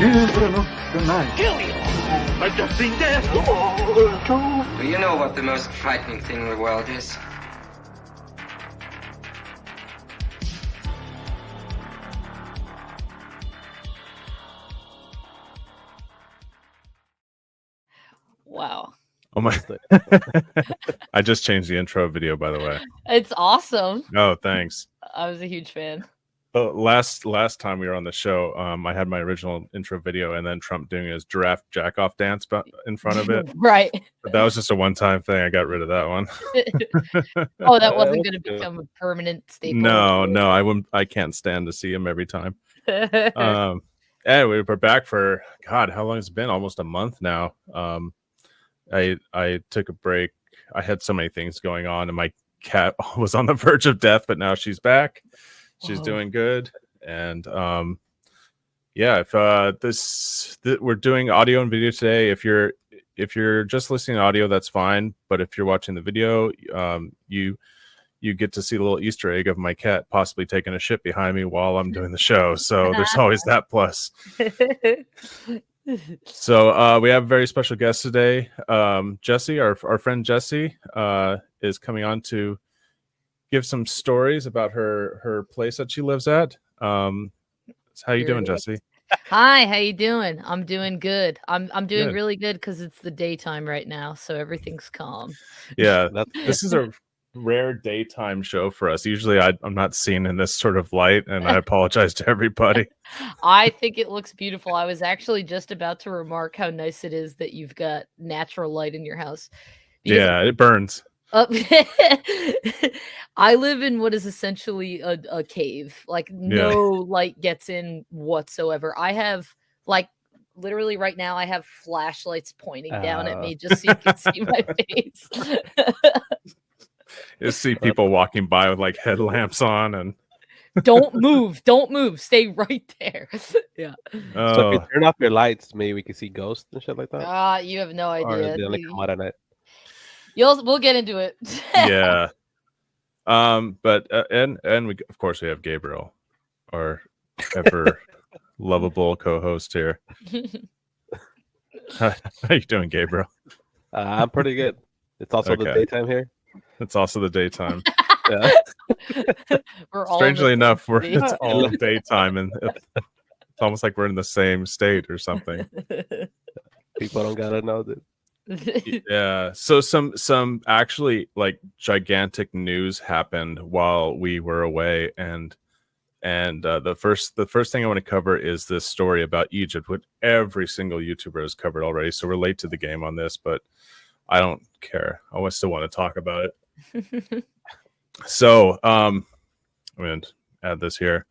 Kill you! I've just seen death! Do you know what the most frightening thing in the world is? Wow. Oh my! I just changed the intro video, by the way. It's awesome. Oh, thanks. I was a huge fan. Last time we were on the show, I had my original intro video, and then Trump doing his giraffe jack-off dance in front of it. Right. But that was just a one-time thing. I got rid of that one. Oh, that wasn't going to become a permanent staple. No, I wouldn't. I can't stand to see him every time. Anyway, we're back for God. How long has it been? Almost a month now. I took a break. I had so many things going on, and my cat was on the verge of death, but now she's back. She's doing good, and yeah. If we're doing audio and video today. If you're just listening to audio, that's fine. But if you're watching the video, you get to see the little Easter egg of my cat possibly taking a shit behind me while I'm doing the show. So there's always that plus. So we have a very special guest today. Jesse, our friend Jesse, is coming on to give some stories about her place that she lives at. How you doing, Jesse? Hi, how you doing? I'm doing good. I'm doing Good. really good because it's the daytime right now, so everything's calm. Yeah, this is a rare daytime show for us. Usually I'm not seen in this sort of light, and I apologize to everybody. I think it looks beautiful. I was actually just about to remark how nice it is that you've got natural light in your house. Yeah, it burns. I live in what is essentially a cave. Like no light gets in whatsoever. I have literally right now I have flashlights pointing down at me just so you can see my face. You see people walking by with like headlamps on, and don't move, stay right there. Yeah. So if you turn off your lights, maybe we can see ghosts and shit like that. You have no Or idea. they only come out at night. We'll get into it. Yeah. But and we of course we have Gabriel, our ever lovable co-host here. How you doing, Gabriel? I'm pretty good. It's also the daytime here. It's also the daytime. Yeah. Strangely enough, it's all daytime, and it's almost like we're in the same state or something. People don't gotta know that. Yeah. So some actually like gigantic news happened while we were away, and the first thing I want to cover is this story about Egypt, which every single YouTuber has covered already. So we're late to the game on this, but I don't care. I still want to talk about it. So I'm going to add this here.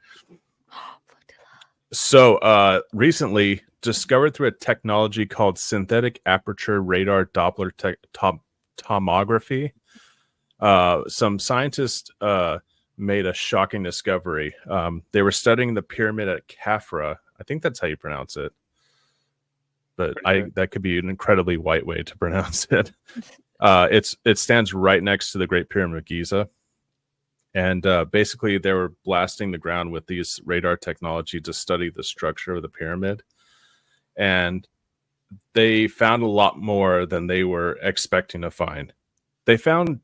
So recently discovered through a technology called synthetic aperture radar Doppler tomography, some scientists made a shocking discovery. They were studying the pyramid at Khafra. I think that's how you pronounce it. But that could be an incredibly white way to pronounce it. It stands right next to the Great Pyramid of Giza. And basically, they were blasting the ground with these radar technology to study the structure of the pyramid. And they found a lot more than they were expecting to find. They found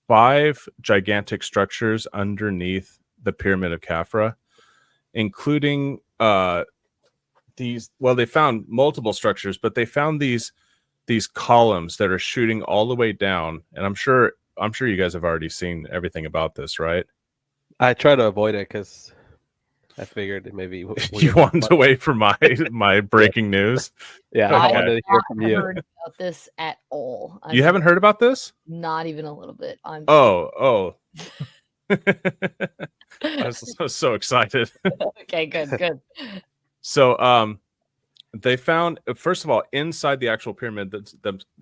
5 gigantic structures underneath the Pyramid of Khafra, including these. Well, they found multiple structures, but they found these columns that are shooting all the way down. And I'm sure you guys have already seen everything about this, right? I try to avoid it because I figured maybe you wanted to wait for my breaking news. Yeah, okay. I wanted to hear from you. Heard about this at all. You haven't heard about this? Not even a little bit. Oh. I was so excited. Okay, good. So they found, first of all, inside the actual pyramid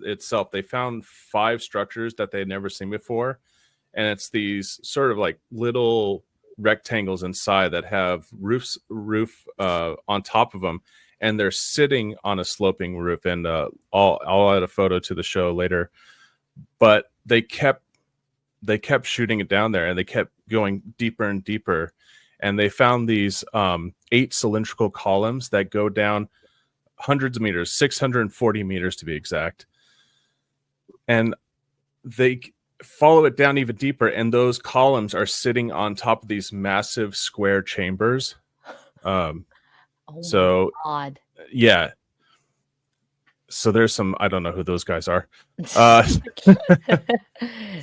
itself, they found 5 structures that they had never seen before. And it's these sort of like little rectangles inside that have roof on top of them, and they're sitting on a sloping roof. And I'll add a photo to the show later. But they kept shooting it down there, and they kept going deeper and deeper. And they found these 8 cylindrical columns that go down hundreds of meters, 640 meters to be exact. And they follow it down even deeper, and those columns are sitting on top of these massive square chambers. Oh So my God. yeah. So there's some, I don't know who those guys are. So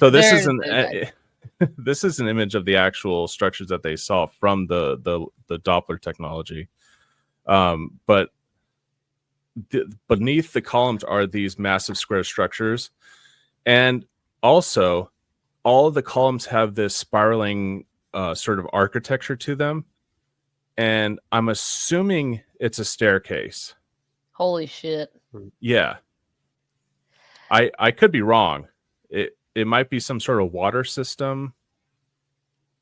this is this is an image of the actual structures that they saw from the Doppler technology. But beneath the columns are these massive square structures, and also all of the columns have this spiraling sort of architecture to them, and I'm assuming it's a staircase. Holy shit. Yeah. I could be wrong. It might be some sort of water system.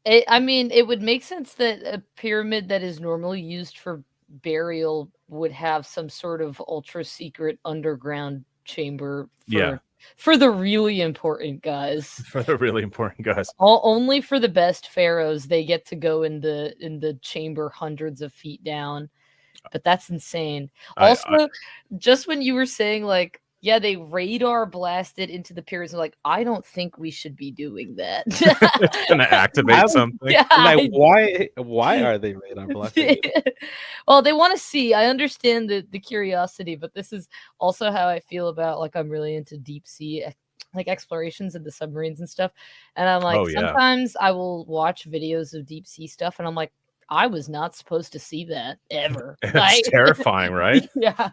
I mean, it would make sense that a pyramid that is normally used for burial would have some sort of ultra secret underground chamber for the really important guys. For the really important guys. Only for the best pharaohs they get to go in the chamber hundreds of feet down. But that's insane. Also, just when you were saying like, yeah, they radar blasted into the pyramids, like, I don't think we should be doing that. It's gonna activate something. Yeah, like, why are they radar blasting? Well, they want to see. I understand the curiosity, but this is also how I feel about, like, I'm really into deep sea like explorations of the submarines and stuff. And I'm like, sometimes I will watch videos of deep sea stuff and I'm like, I was not supposed to see that ever. It's terrifying, right? Yeah.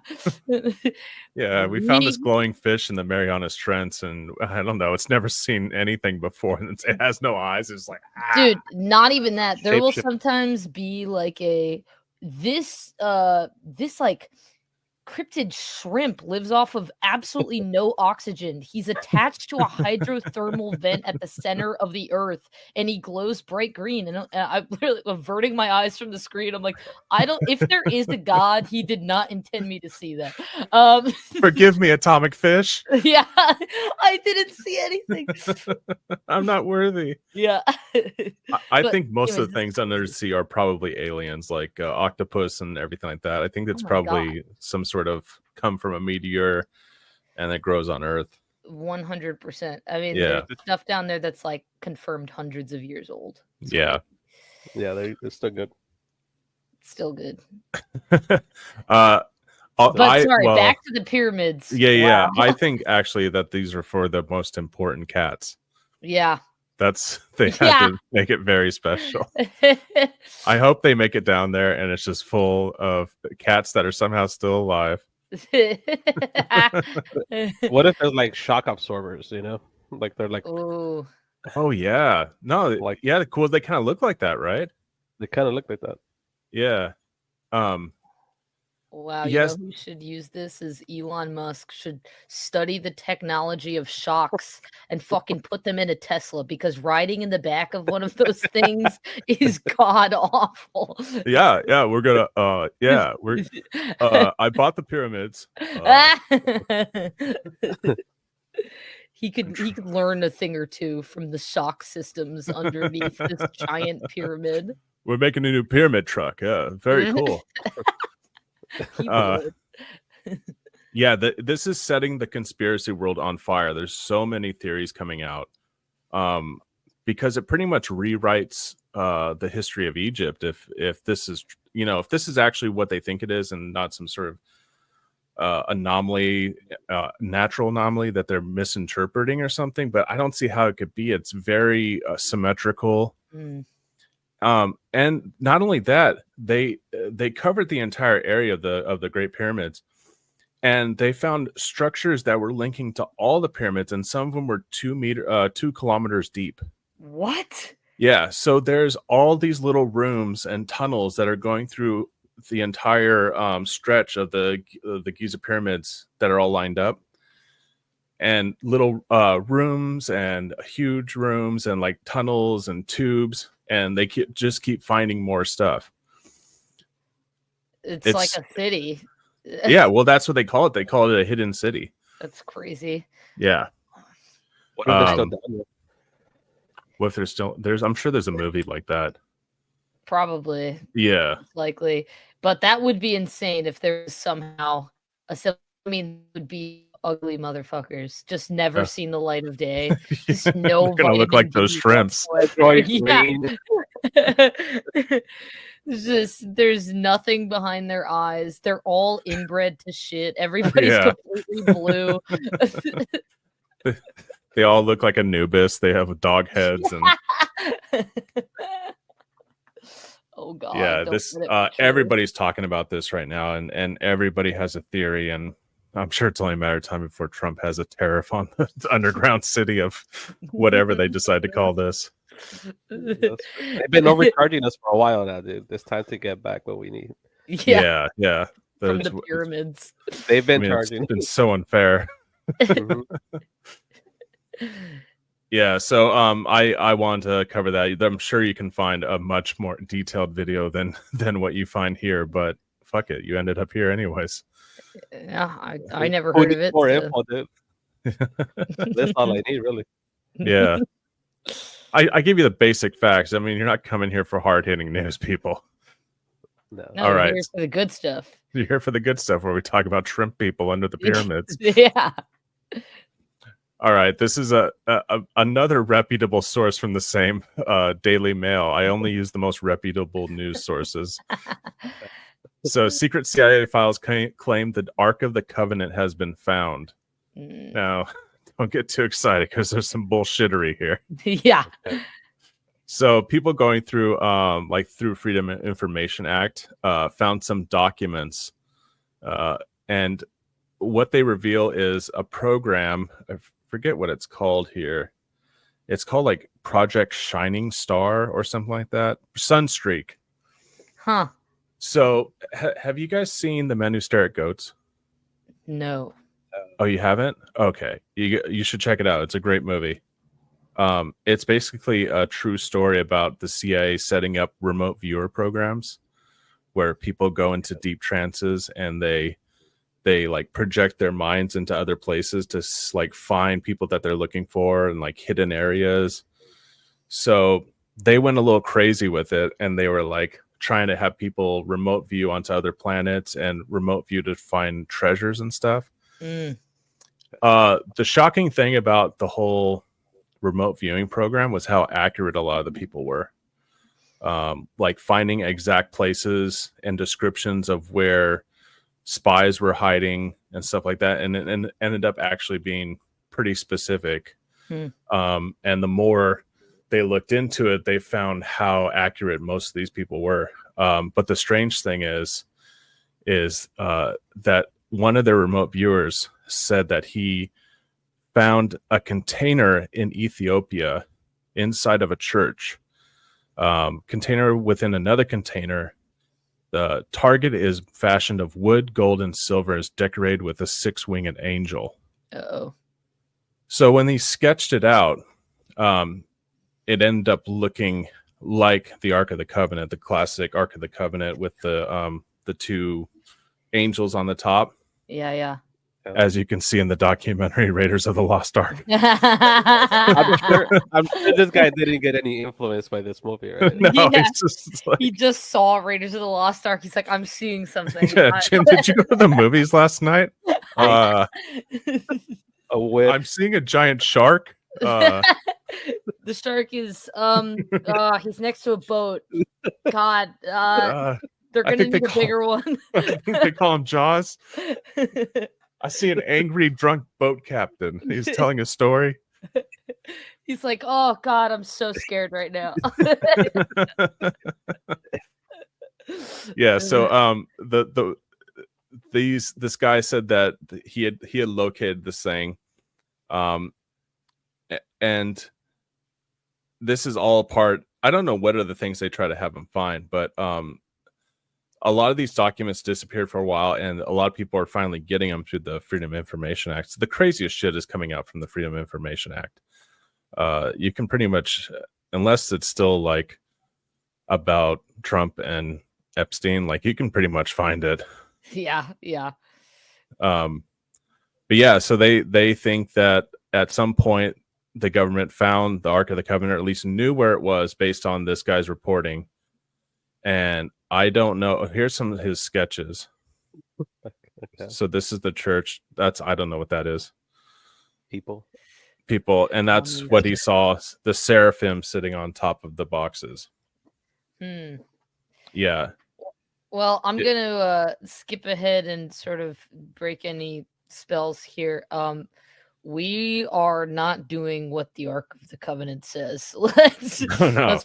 Yeah, we found this glowing fish in the Marianas Trench, and I don't know, it's never seen anything before, and it has no eyes. It's like, dude, not even that. There will sometimes be like this like cryptid shrimp lives off of absolutely no oxygen. He's attached to a hydrothermal vent at the center of the earth, and he glows bright green. And I'm literally averting my eyes from the screen. I'm like, if there is a God, he did not intend me to see that. Forgive me, atomic fish. Yeah, I didn't see anything. I'm not worthy. Yeah. I think most of the things under the sea are probably aliens, like octopus and everything like that. I think it's probably some sort of come from a meteor and it grows on Earth. 100%. I mean, there's stuff down there that's like confirmed hundreds of years old. Yeah. Yeah, they're still good. Still good. Back to the pyramids. Yeah. I think actually that these are for the most important cats. Yeah. They had to make it very special. I hope they make it down there and it's just full of cats that are somehow still alive. What if there's like shock absorbers, like they're like, oh yeah, no, like, yeah, cool. They kind of look like that, right? They kind of look like that. Yeah. Wow, you know who should use this is Elon Musk should study the technology of shocks and fucking put them in a Tesla, because riding in the back of one of those things is god awful. Yeah, we're gonna I bought the pyramids. He could learn a thing or two from the shock systems underneath this giant pyramid. We're making a new pyramid truck. Yeah, very cool. This is setting the conspiracy world on fire. There's so many theories coming out because it pretty much rewrites the history of Egypt if this is if this is actually what they think it is and not some sort of anomaly, natural anomaly that they're misinterpreting or something. But I don't see how it could be. It's very symmetrical. And not only that, they covered the entire area of the Great Pyramids, and they found structures that were linking to all the pyramids, and some of them were 2 kilometers deep. What? Yeah, so there's all these little rooms and tunnels that are going through the entire stretch of the Giza pyramids that are all lined up, and little rooms and huge rooms and like tunnels and tubes. And they just keep finding more stuff. It's like a city. Yeah, well, that's what they call it. They call it a hidden city. That's crazy. Yeah. What if they're still down there? What if there's I'm sure there's a movie like that. Probably. Yeah. Likely. But that would be insane if there was somehow it would be ugly motherfuckers. Just never seen the light of day. Just no They're gonna look like vitamin those D shrimps. whatsoever. There's nothing behind their eyes. They're all inbred to shit. Everybody's completely blue. They all look like Anubis. They have dog heads and oh god. Yeah, this everybody's talking about this right now, and everybody has a theory, and I'm sure it's only a matter of time before Trump has a tariff on the underground city of whatever they decide to call this. They've been overcharging us for a while now, dude. It's time to get back what we need. Yeah. From the pyramids. They've been charging. It's been so unfair. Yeah, so I want to cover that. I'm sure you can find a much more detailed video than what you find here, but fuck it, you ended up here anyways. Yeah, I never heard of it. More info, dude. That's all I need, really. Yeah. I give you the basic facts. I mean, you're not coming here for hard-hitting news, people. No, all right. You're here for the good stuff. You're here for the good stuff where we talk about shrimp people under the pyramids. Yeah. All right. This is another reputable source from the same Daily Mail. I only use the most reputable news sources. So, secret CIA files claim the Ark of the Covenant has been found. Now, don't get too excited because there's some bullshittery here. Yeah. So people going through through Freedom of Information Act found some documents, and what they reveal is a program. I forget what it's called here. It's called like Project Shining Star or something like that. Sunstreak. Huh. So have you guys seen The Men Who Stare at Goats? No. Oh, you haven't? Okay. You should check it out. It's a great movie. It's basically a true story about the CIA setting up remote viewer programs where people go into deep trances and they like project their minds into other places to like find people that they're looking for and like hidden areas. So they went a little crazy with it, and they were like trying to have people remote view onto other planets and remote view to find treasures and stuff. The shocking thing about the whole remote viewing program was how accurate a lot of the people were, like finding exact places and descriptions of where spies were hiding and stuff like that, and ended up actually being pretty specific. And the more they looked into it, they found how accurate most of these people were. But the strange thing is that one of their remote viewers said that he found a container in Ethiopia inside of a church, container within another container. The target is fashioned of wood, gold, and silver, is decorated with a 6-winged angel. Uh-oh. So when he sketched it out, it ended up looking like the Ark of the Covenant, the classic Ark of the Covenant with the 2 angels on the top. Yeah. As you can see in the documentary Raiders of the Lost Ark. I'm sure this guy didn't get any influence by this movie, right? No, Yeah. it's He just saw Raiders of the Lost Ark. He's like, I'm seeing something. Yeah, Jim, did you go to the movies last night? A whip. I'm seeing a giant shark. The shark is he's next to a boat. God, they're gonna need a bigger one. I think they call him Jaws. I see an angry drunk boat captain. He's telling a story. He's like, oh God, I'm so scared right now. Yeah, so this guy said that he had located this thing, and this is all part. I don't know what are the things they try to have him find, but a lot of these documents disappeared for a while, and a lot of people are finally getting them through the Freedom of Information Act. So the craziest shit is coming out from the Freedom of Information Act. You can pretty much, unless it's still like about Trump and Epstein, like you can pretty much find it. Yeah. But yeah, so they think that at some point the government found the Ark of the Covenant, or at least knew where it was based on this guy's reporting. and I don't know. Here's some of his sketches. Okay. So this is the church. I don't know what that is. People, And that's what he saw, the seraphim sitting on top of the boxes. Yeah. Well, I'm gonna skip ahead and sort of break any spells here. We are not doing what the Ark of the Covenant says. Let's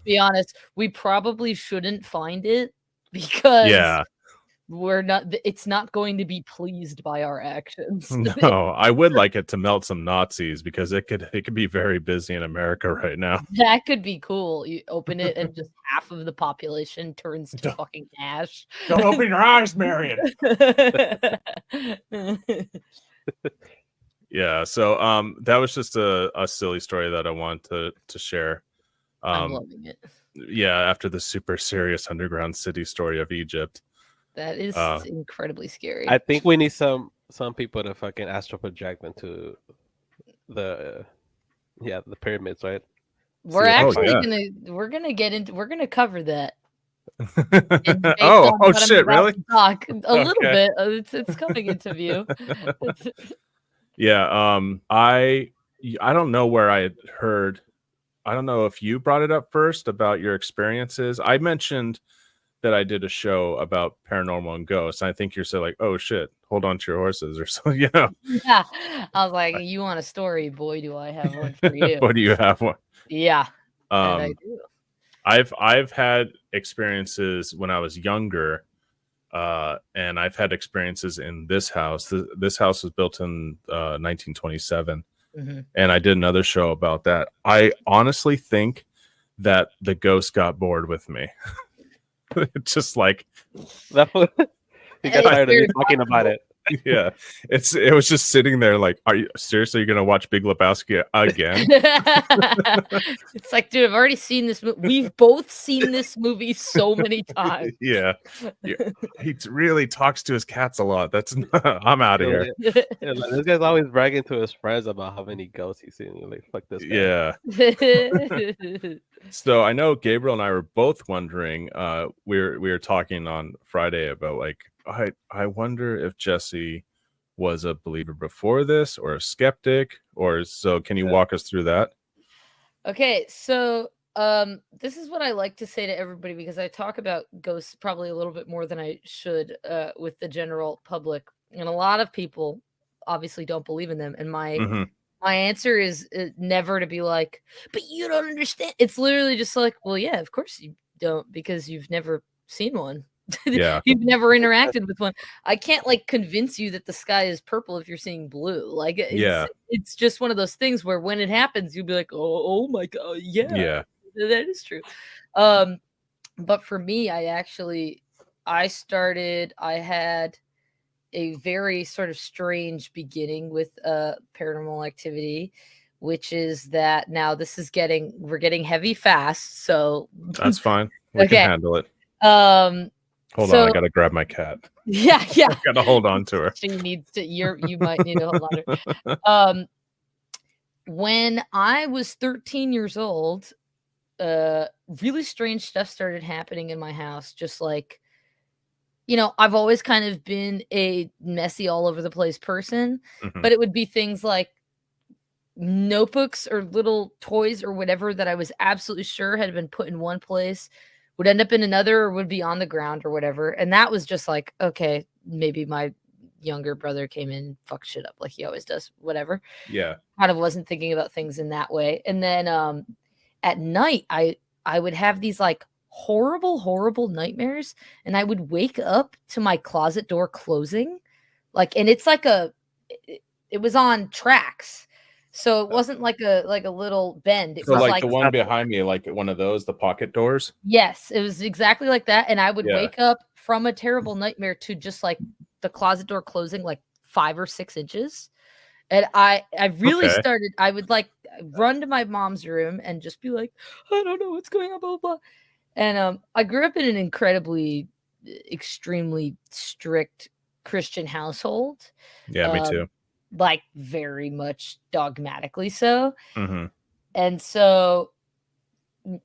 be honest. We probably shouldn't find it because we're not. It's not going to be pleased by our actions. No, I would like it to melt some Nazis because it could be very busy in America right now. That could be cool. You open it and just half of the population turns to fucking ash. Don't open your eyes, Marion. Yeah, so that was just a silly story that I wanted to share. I'm loving it. Yeah, after the super serious underground city story of Egypt. That is incredibly scary. I think we need some people to fucking astral project into the pyramids, right? We're gonna cover that. Oh shit! Really? Talk a little bit. It's coming into view. Yeah. I don't know where I had heard. I don't know if you brought it up first about your experiences. I mentioned that I did a show about paranormal and ghosts. I think you're so like, oh shit, hold on to your horses or so, you know. Yeah. I was like, you want a story? Boy, do I have one for you. Boy, do you have one? Yeah. And I do. I've had experiences when I was younger, and I've had experiences in this house. This house was built in 1927, and I did another show about that. I honestly think that the ghost got bored with me. Just like you got tired of me talking about it. Yeah, it was just sitting there like, are you seriously gonna watch Big Lebowski again? It's like, dude, I've already seen this movie. We've both seen this movie so many times. Yeah. He really talks to his cats a lot. I'm out of here. Yeah, like, this guy's always bragging to his friends about how many ghosts he's seen. Like, fuck this guy. Yeah. So I know Gabriel and I were both wondering. We were talking on Friday about like, I wonder if Jesse was a believer before this or a skeptic, or so. Can you walk us through that? Okay, so this is what I like to say to everybody because I talk about ghosts probably a little bit more than I should with the general public, and a lot of people obviously don't believe in them. And my answer is never to be like, but you don't understand. It's literally just like, well, yeah, of course you don't, because you've never seen one. Yeah. You've never interacted with one. I can't like convince you that the sky is purple if you're seeing blue. Like it's just one of those things where when it happens, you'll be like, oh my god, yeah, that is true. But for me, I had a very sort of strange beginning with paranormal activity, which is that now we're getting heavy fast. So that's fine. We can handle it. Hold on, I gotta grab my cat. Yeah. I gotta hold on to her. She needs to. You might need to hold on to her. When I was 13 years old, really strange stuff started happening in my house. Just like, I've always kind of been a messy, all over the place person, but it would be things like notebooks or little toys or whatever that I was absolutely sure had been put in one place would end up in another or would be on the ground or whatever. And that was just like, okay, maybe my younger brother came in and fucked shit up like he always does, whatever. Yeah. Kind of wasn't thinking about things in that way. And then at night, I would have these like horrible nightmares, and I would wake up to my closet door closing. Like, and it's like it was on tracks. So it wasn't like a little bend. It was like the one behind me, like one of those, the pocket doors. Yes, it was exactly like that. And I would wake up from a terrible nightmare to just like the closet door closing like 5 or 6 inches. And I really started, I would like run to my mom's room and just be like, I don't know what's going on, blah, blah, blah. And I grew up in an extremely strict Christian household. Yeah, me too. Like very much dogmatically so. And so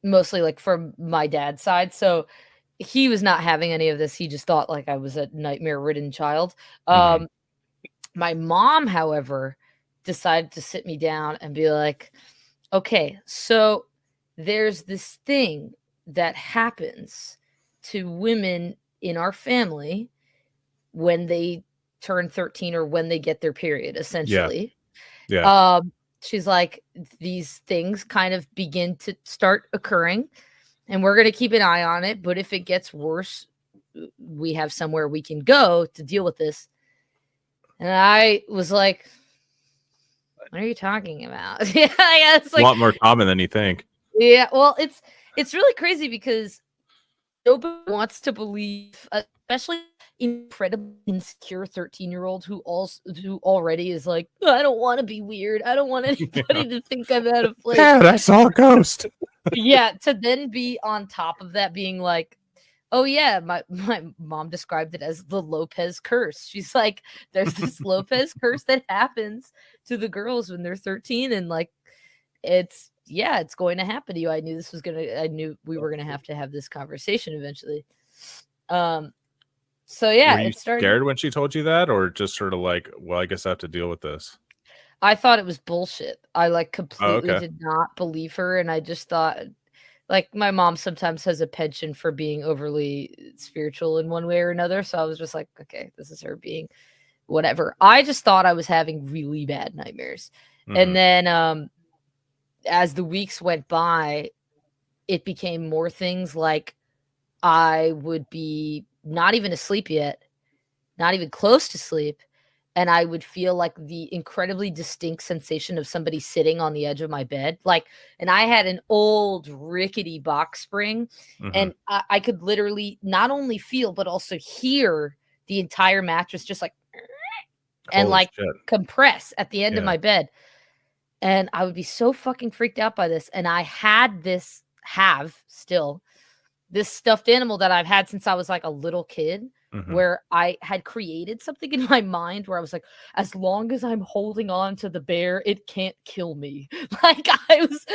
mostly like from my dad's side. So he was not having any of this. He just thought like I was a nightmare-ridden child. Mhm. My mom, however, decided to sit me down and be like, okay, so there's this thing that happens to women in our family when they turn 13 or when they get their period, Yeah. essentially. Yeah. She's like, these things kind of begin to start occurring, and we're going to keep an eye on it. But if it gets worse, we have somewhere we can go to deal with this. And I was like, what are you talking about? Yeah, it's A like, lot more common than you think. yeah, well, it's really crazy because nobody wants to believe, especially incredibly insecure 13-year-old who already is like, I don't want to be weird. I don't want anybody to think I'm out of place. Dad, I saw a ghost. Yeah, to then be on top of that being like, oh yeah, my mom described it as the Lopez curse. She's like, there's this Lopez curse that happens to the girls when they're 13, and like it's going to happen to you. I knew we were gonna have to have this conversation eventually. So yeah, Were you it started. scared when she told you that, or just sort of like, well, I guess I have to deal with this? I thought it was bullshit. I like completely okay. did not believe her, and I just thought, like, my mom sometimes has a penchant for being overly spiritual in one way or another. So I was just like, okay, this is her being whatever. I just thought I was having really bad nightmares. And Mhm. then as the weeks went by, it became more things like I would be not even asleep yet, not even close to sleep, and I would feel like the incredibly distinct sensation of somebody sitting on the edge of my bed. Like, and I had an old rickety box spring, Mhm. and I could literally not only feel but also hear the entire mattress just like and Holy like shit. compress at the end of Yeah. my bed. And I would be so fucking freaked out by this. And I had this, have still this stuffed animal that I've had since I was like a little kid, Mhm. where I had created something in my mind where I was like, as long as I'm holding on to the bear, it can't kill me. Like I was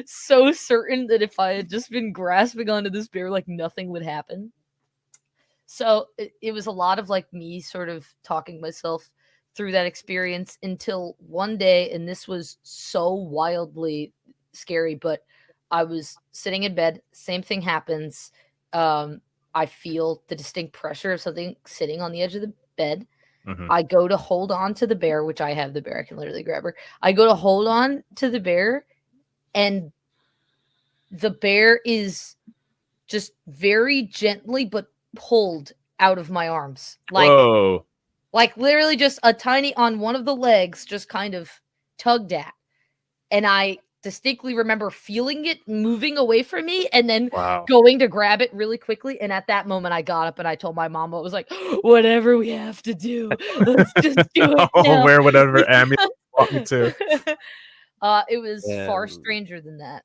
so certain that if I had just been grasping onto this bear, like nothing would happen. So it was a lot of like me sort of talking myself through that experience until one day, and this was so wildly scary, but I was sitting in bed, same thing happens. I feel the distinct pressure of something sitting on the edge of the bed. Mhm. I go to hold on to the bear, which I have the bear, I can literally grab her. I go to hold on to the bear, and the bear is just very gently but pulled out of my arms. Whoa. Like literally just a tiny on one of the legs just kind of tugged at. And I distinctly remember feeling it moving away from me and then Wow. going to grab it really quickly. And at that moment I got up and I told my mom, I was like, whatever we have to do, let's just do it I'll now. wear whatever amulet you want me to. It was far And stranger than that.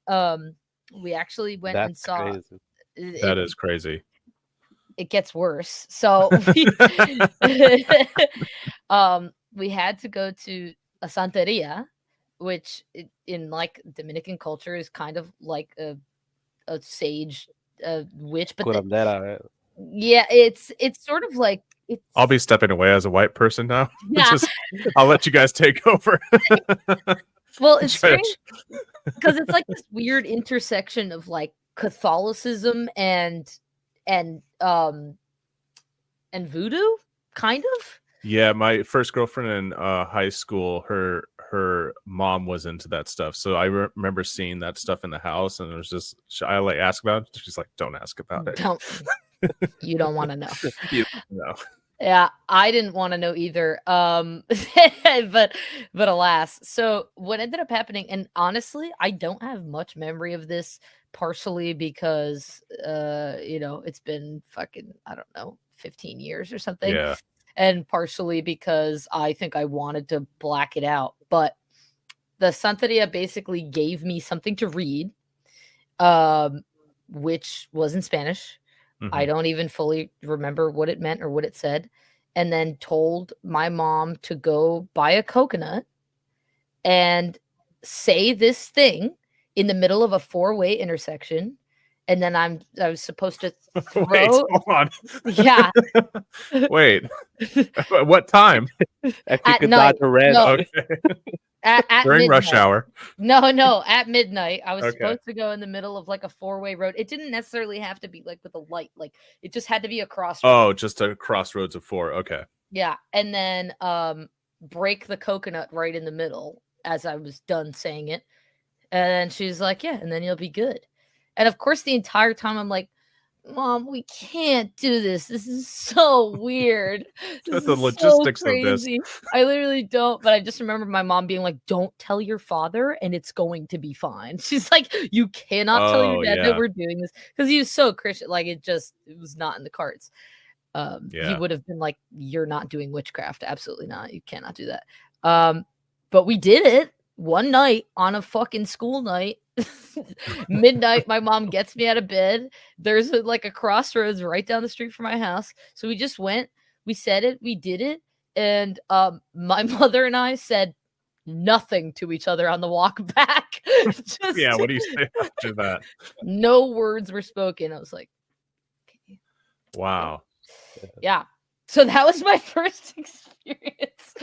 We actually went and that's saw crazy. That it. is crazy. It gets worse. So we had to go to a santeria, which in like Dominican culture is kind of like a sage witch, but Curandera, right? yeah, it's sort of like I'll be it's stepping away as a white person now. yeah. Just I'll let you guys take over. Well, it's Judge. strange because it's like this weird intersection of like Catholicism and and voodoo, kind of. Yeah, my first girlfriend in high school, her mom was into that stuff. So I remember seeing that stuff in the house, and it was just I like ask about it. She's like, "Don't ask about it." You don't want to know. No. Yeah, I didn't want to know either. But alas. So what ended up happening, and honestly, I don't have much memory of this, partially because it's been fucking, I don't know, 15 years or something. Yeah. And partially because I think I wanted to black it out. But the Santeria basically gave me something to read, which was in Spanish. I Mhm. don't even fully remember what it meant or what it said. And then told my mom to go buy a coconut and say this thing in the middle of a four-way intersection. and then I was supposed to throw. Wait, hold on. Yeah. Wait. What time? If you At could night. dodge a red, No. Okay. At During rush midnight. hour. No, at midnight. I was Okay. supposed to go in the middle of like a 4-way road. It didn't necessarily have to be like with a light. Like it just had to be a crossroads. Oh, just a crossroads of 4. Okay. Yeah. And then break the coconut right in the middle as I was done saying it. And she's like, yeah, and then you'll be good. And of course, the entire time I'm like, Mom, we can't do this. This is so weird. This The is logistics so of this. crazy. I literally don't, but I just remember my mom being like, don't tell your father and it's going to be fine. She's like, you cannot tell your dad that we're doing this, because he was so Christian. Like it was not in the cards. He would have been like, you're not doing witchcraft. Absolutely not. You cannot do that. But we did it one night on a fucking school night. Midnight, my mom gets me out of bed. There's a crossroads right down the street from my house. So we just went, we said it, we did it. And my mother and I said nothing to each other on the walk back. What do you say after that? No words were spoken. I was like, okay. Wow. Yeah. So that was my first experience.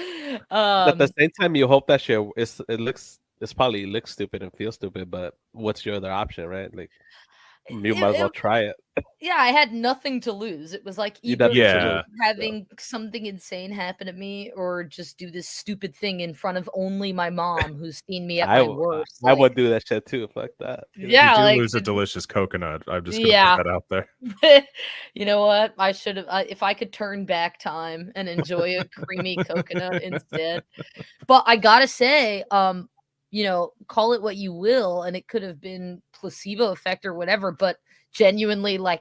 At the same time, you hope that shit it probably looks stupid and feels stupid, but what's your other option, right? Like you might as well try it. Yeah, I had nothing to lose. It was like either having something insane happen to me or just do this stupid thing in front of only my mom, who's seen me at my worst. I would do that shit too. Fuck that. Yeah, you do lose a delicious coconut. I'm just gonna put that out there. You know what? I should have. If I could turn back time and enjoy a creamy coconut instead. But I gotta say, call it what you will, and it could have been placebo effect or whatever, but genuinely, like,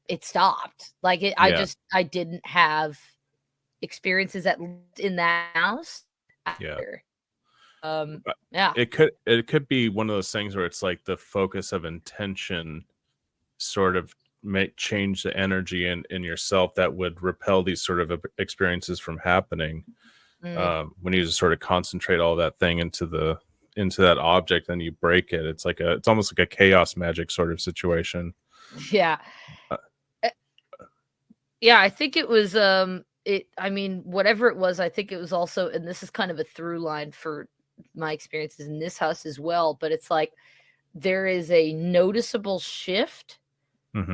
it stopped. Like I didn't have experiences in that house after. It could be one of those things where it's like the focus of intention sort of change the energy in yourself that would repel these sort of experiences from happening. When you just sort of concentrate all that thing into that object, then you break it. It's almost like a chaos magic sort of situation. Yeah. I think it was whatever it was, I think it was also, and this is kind of a through line for my experiences in this house as well, but it's like there is a noticeable shift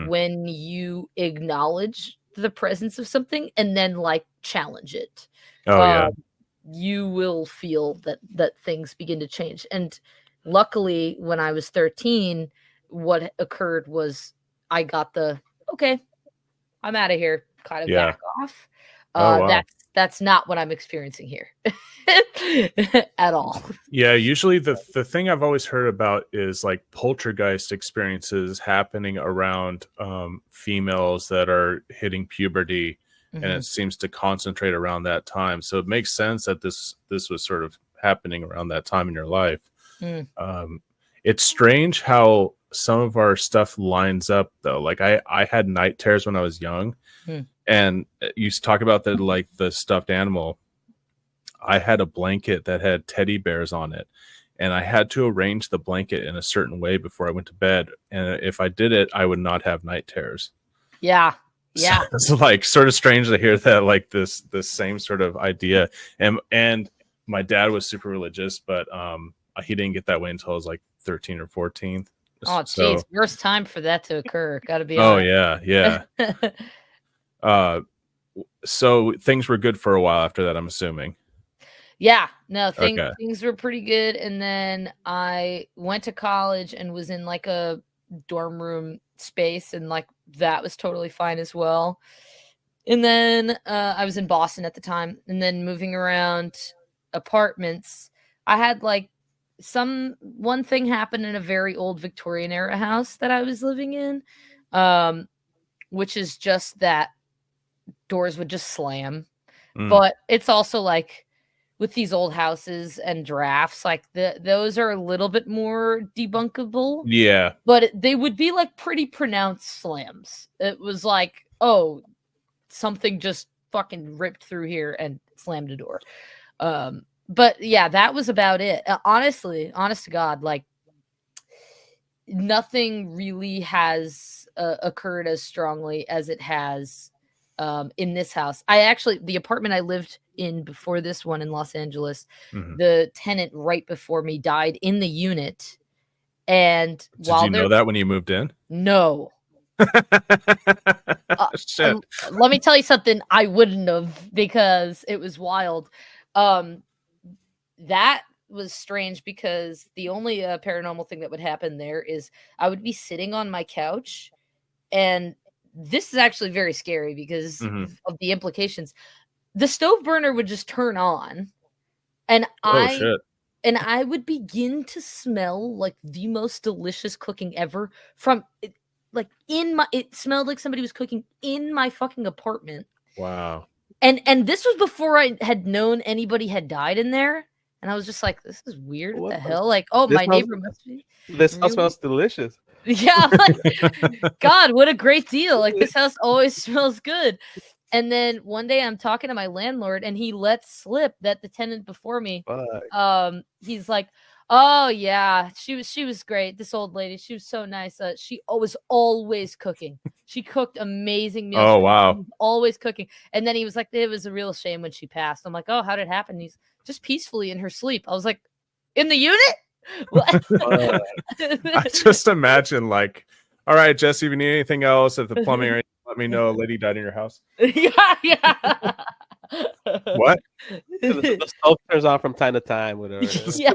when you acknowledge the presence of something and then like challenge it. You will feel that things begin to change. And luckily, when I was 13, what occurred was I got okay, I'm out of here, kind of back off. Wow. That's not what I'm experiencing here at all. Yeah, usually the thing I've always heard about is like poltergeist experiences happening around females that are hitting puberty. And it seems to concentrate around that time. So it makes sense that this was sort of happening around that time in your life. It's strange how some of our stuff lines up, though. Like I had night terrors when I was young. And you talk about the stuffed animal. I had a blanket that had teddy bears on it. And I had to arrange the blanket in a certain way before I went to bed. And if I did it, I would not have night terrors. Yeah. Yeah. So it's like sort of strange to hear that, like this same sort of idea. And my dad was super religious, but he didn't get that way until I was like 13 or 14. Oh, geez. Worst time for that to occur. Gotta be honest. Yeah. So things were good for a while after that, I'm assuming. Yeah. No, things were pretty good. And then I went to college and was in like a dorm room space, and like that was totally fine as well. And then I was in Boston at the time, and then moving around apartments, I had like one thing happened in a very old Victorian era house that I was living in, which is just that doors would just slam. But it's also like with these old houses and drafts, like those are a little bit more debunkable. Yeah. But they would be like pretty pronounced slams. It was like, oh, something just fucking ripped through here and slammed a door. But yeah, that was about it. Honestly, honest to God, like nothing really has occurred as strongly as it has in this house. The apartment I lived in before this one in Los Angeles, the tenant right before me died in the unit. And did you know that when you moved in? No. Shit. Let me tell you something. I wouldn't have, because it was wild. That was strange because the only paranormal thing that would happen there is I would be sitting on my couch, and this is actually very scary because of the implications. The stove burner would just turn on, and I would begin to smell like the most delicious cooking ever from like it smelled like somebody was cooking in my fucking apartment. Wow. And this was before I had known anybody had died in there. And I was just like, this is weird. What the hell? Like, oh, my neighbor must be. This house smells delicious. Yeah. Like, God, what a great deal. Like, this house always smells good. And then one day I'm talking to my landlord, and he lets slip that the tenant before me, he's like, oh yeah, she was great. This old lady, she was so nice. She was always cooking. She cooked amazing meals. Oh, wow. Always cooking. And then he was like, it was a real shame when she passed. I'm like, oh, how did it happen? He's just peacefully in her sleep. I was like, in the unit? What? I just imagine, like, all right, Jesse, if you need anything else at the plumbing or anything, let me know. A lady died in your house. Yeah. What? The stove turns on from time to time. Whatever.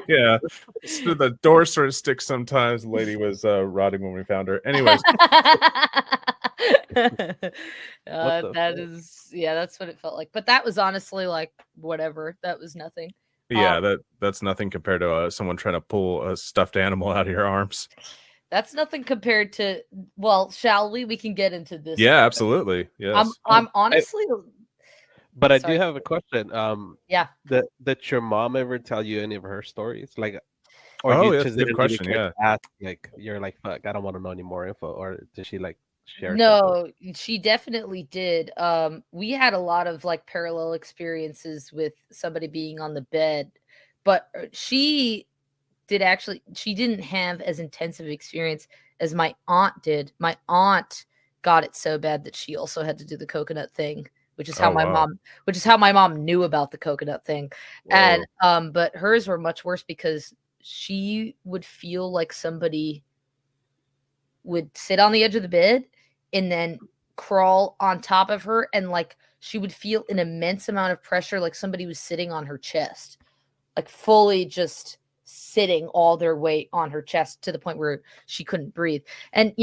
Yeah. So the door sort of sticks sometimes. The lady was rotting when we found her. Anyways. That's what it felt like. But that was honestly like whatever. That was nothing. Yeah, that's nothing compared to someone trying to pull a stuffed animal out of your arms. That's nothing compared to. Well, shall we? We can get into this. Yeah, absolutely. Yes. I'm honestly. But I do have a question. Yeah. Did your mom ever tell you any of her stories? Like, or you just didn't question? Yeah. Ask, like, you're like, fuck, I don't want to know any more info, or did she like share? No, she definitely did. We had a lot of like parallel experiences with somebody being on the bed, but she didn't have as intensive experience as my aunt did. My aunt got it so bad that she also had to do the coconut thing, which is how my mom knew about the coconut thing. Whoa. And but hers were much worse because she would feel like somebody would sit on the edge of the bed and then crawl on top of her, and like she would feel an immense amount of pressure, like somebody was sitting on her chest, like fully just sitting all their weight on her chest to the point where she couldn't breathe. And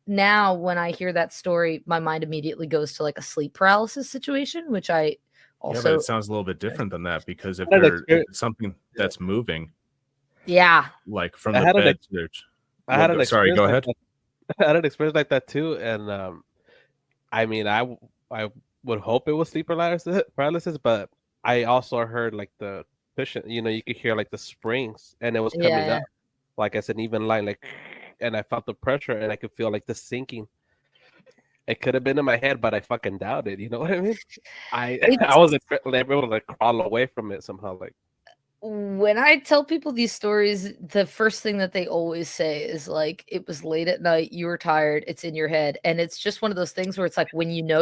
now when I hear that story, my mind immediately goes to like a sleep paralysis situation, which I also. Yeah, but it sounds a little bit different than that, because if it's something that's moving, like from the bed to I had an sorry, go ahead. I had an experience like that too, and I mean, I would hope it was sleep paralysis, but I also heard like the cushion. You could hear like the springs, and it was coming up, like as an even line, like, and I felt the pressure, and I could feel like the sinking. It could have been in my head, but I fucking doubt it. You know what I mean? I was able to like crawl away from it somehow, like. When I tell people these stories, the first thing that they always say is like, it was late at night, you were tired, it's in your head. And it's just one of those things where it's like, when you know.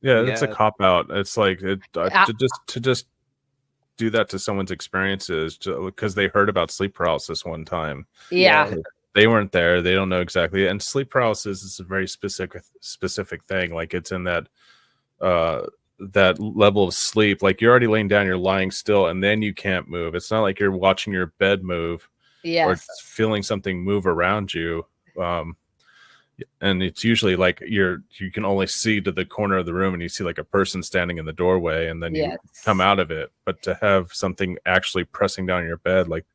Yeah, it's a cop out. It's like to just do that to someone's experiences because they heard about sleep paralysis one time. Yeah. They weren't there. They don't know exactly. And sleep paralysis is a very specific thing. Like it's in that that level of sleep, like you're already laying down, you're lying still, and then you can't move. It's not like you're watching your bed move or feeling something move around you. And it's usually like you can only see to the corner of the room, and you see like a person standing in the doorway, and then you come out of it. But to have something actually pressing down your bed, like,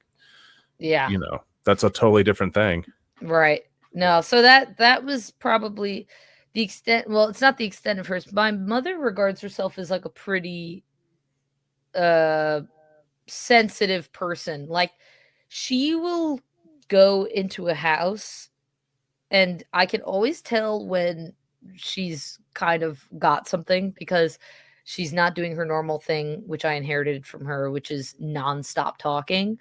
that's a totally different thing. Right. No. So that was probably the extent. Well, it's not the extent of hers. My mother regards herself as like a pretty sensitive person. Like she will go into a house, and I can always tell when she's kind of got something, because She's not doing her normal thing, which I inherited from her, which is nonstop talking.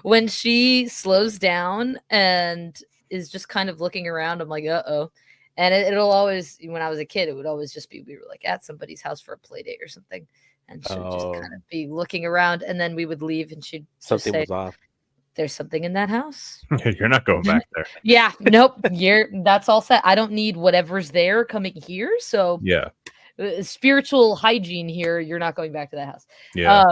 When she slows down and is just kind of looking around, I'm like, uh-oh. And it'll always, when I was a kid, it would always just be, we were like at somebody's house for a play date or something. And she'd just kind of be looking around, and then we would leave and she'd Something say, was off. there's something in that house. You're not going back there. Yeah, nope. That's all set. I don't need whatever's there coming here. So Yeah. Spiritual hygiene here. You're not going back to that house. Yeah.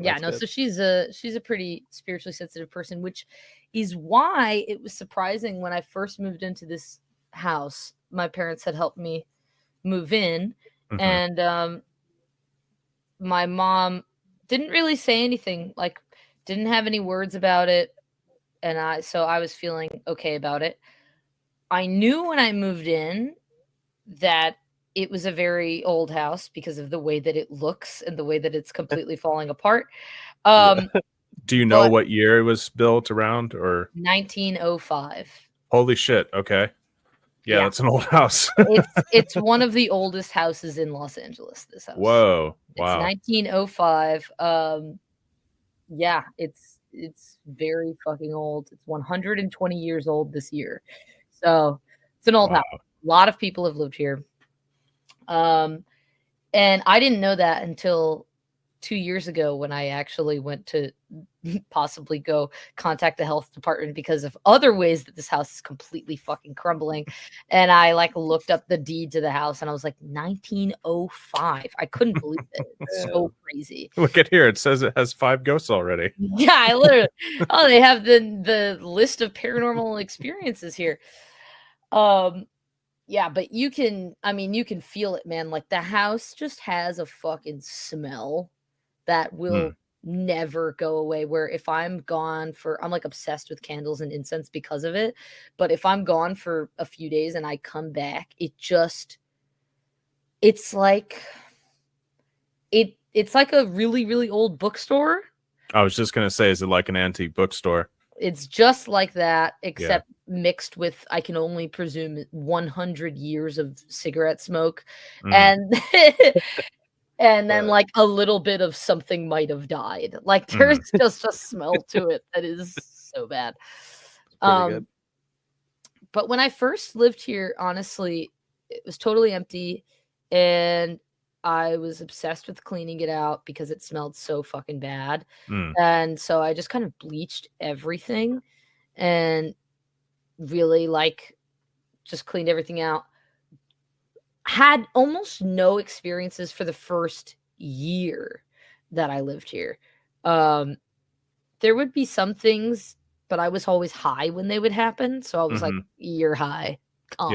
Yeah, no. So she's a pretty spiritually sensitive person, which is why it was surprising when I first moved into this house. My parents had helped me move in, and my mom didn't really say anything, like didn't have any words about it, and I was feeling okay about it. I knew when I moved in that it was a very old house because of the way that it looks and the way that it's completely falling apart. Do you know what year it was built around, or 1905? Holy shit. Okay. Yeah, that's an old house. It's one of the oldest houses in Los Angeles, this house. Whoa. Wow. It's 1905. Yeah, it's very fucking old. It's 120 years old this year. So it's an old house. A lot of people have lived here. And I didn't know that until 2 years ago when I actually went to possibly go contact the health department because of other ways that this house is completely fucking crumbling. And I like looked up the deed to the house and I was like, 1905. I couldn't believe it. It's so crazy. Look at here. It says it has 5 ghosts already. Yeah, I literally. Oh, they have the list of paranormal experiences here. Yeah, but you can feel it, man. Like the house just has a fucking smell that will never go away. Where if I'm gone I'm like obsessed with candles and incense because of it. But if I'm gone for a few days and I come back, it's like a really, really old bookstore. I was just going to say, is it like an antique bookstore? It's just like that, except mixed with, I can only presume, 100 years of cigarette smoke. And and then like a little bit of something might have died. Like there's just a smell to it that is so bad. Good. But when I first lived here, honestly, it was totally empty, and I was obsessed with cleaning it out because it smelled so fucking bad. And so I just kind of bleached everything and really like just cleaned everything out. Had almost no experiences for the first year that I lived here. There would be some things, but I was always high when they would happen. So I was like, you're high. Calm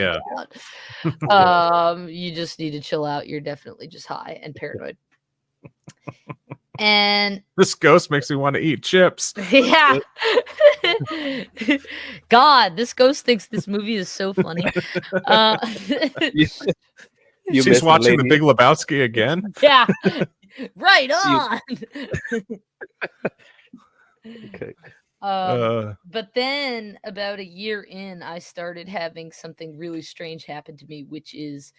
down. You just need to chill out. You're definitely just high and paranoid. And this ghost makes me want to eat chips. Yeah. God, this ghost thinks this movie is so funny. She's watching The Big Lebowski again. Yeah. Right on. Okay. But then about a year in, I started having something really strange happen to me, which is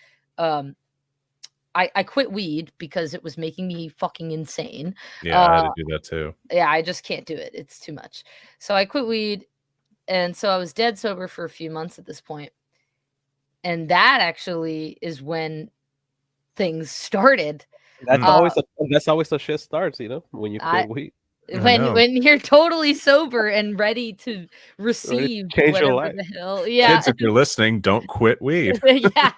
I quit weed because it was making me fucking insane. Yeah, I had to do that too. Yeah, I just can't do it. It's too much. So I quit weed, and so I was dead sober for a few months at this point. And that actually is when things started. That's always the shit starts, when you quit weed. When you're totally sober and ready to receive whatever the hell. Yeah. Kids, if you're listening, don't quit weed. Yeah.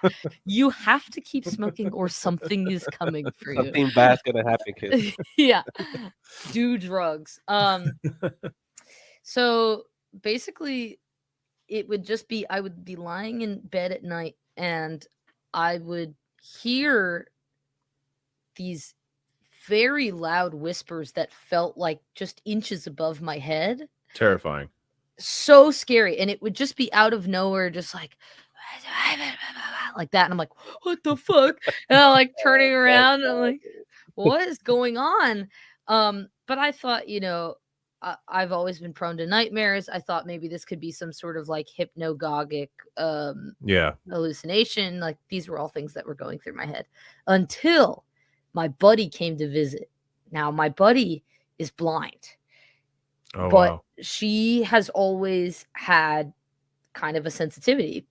You have to keep smoking or something is coming for you. Something bad's gonna happen, kids. Yeah. Do drugs. So basically it would just be, I would be lying in bed at night and I would hear these very loud whispers that felt like just inches above my head. Terrifying. So scary. And it would just be out of nowhere, just like that. And I'm like, what the fuck? And I'm like turning around. And I'm like, what is going on? But I thought, I've always been prone to nightmares. I thought maybe this could be some sort of like hypnagogic hallucination. Like these were all things that were going through my head until my buddy came to visit. Now my buddy is blind, Oh, but wow. she has always had kind of a sensitivity,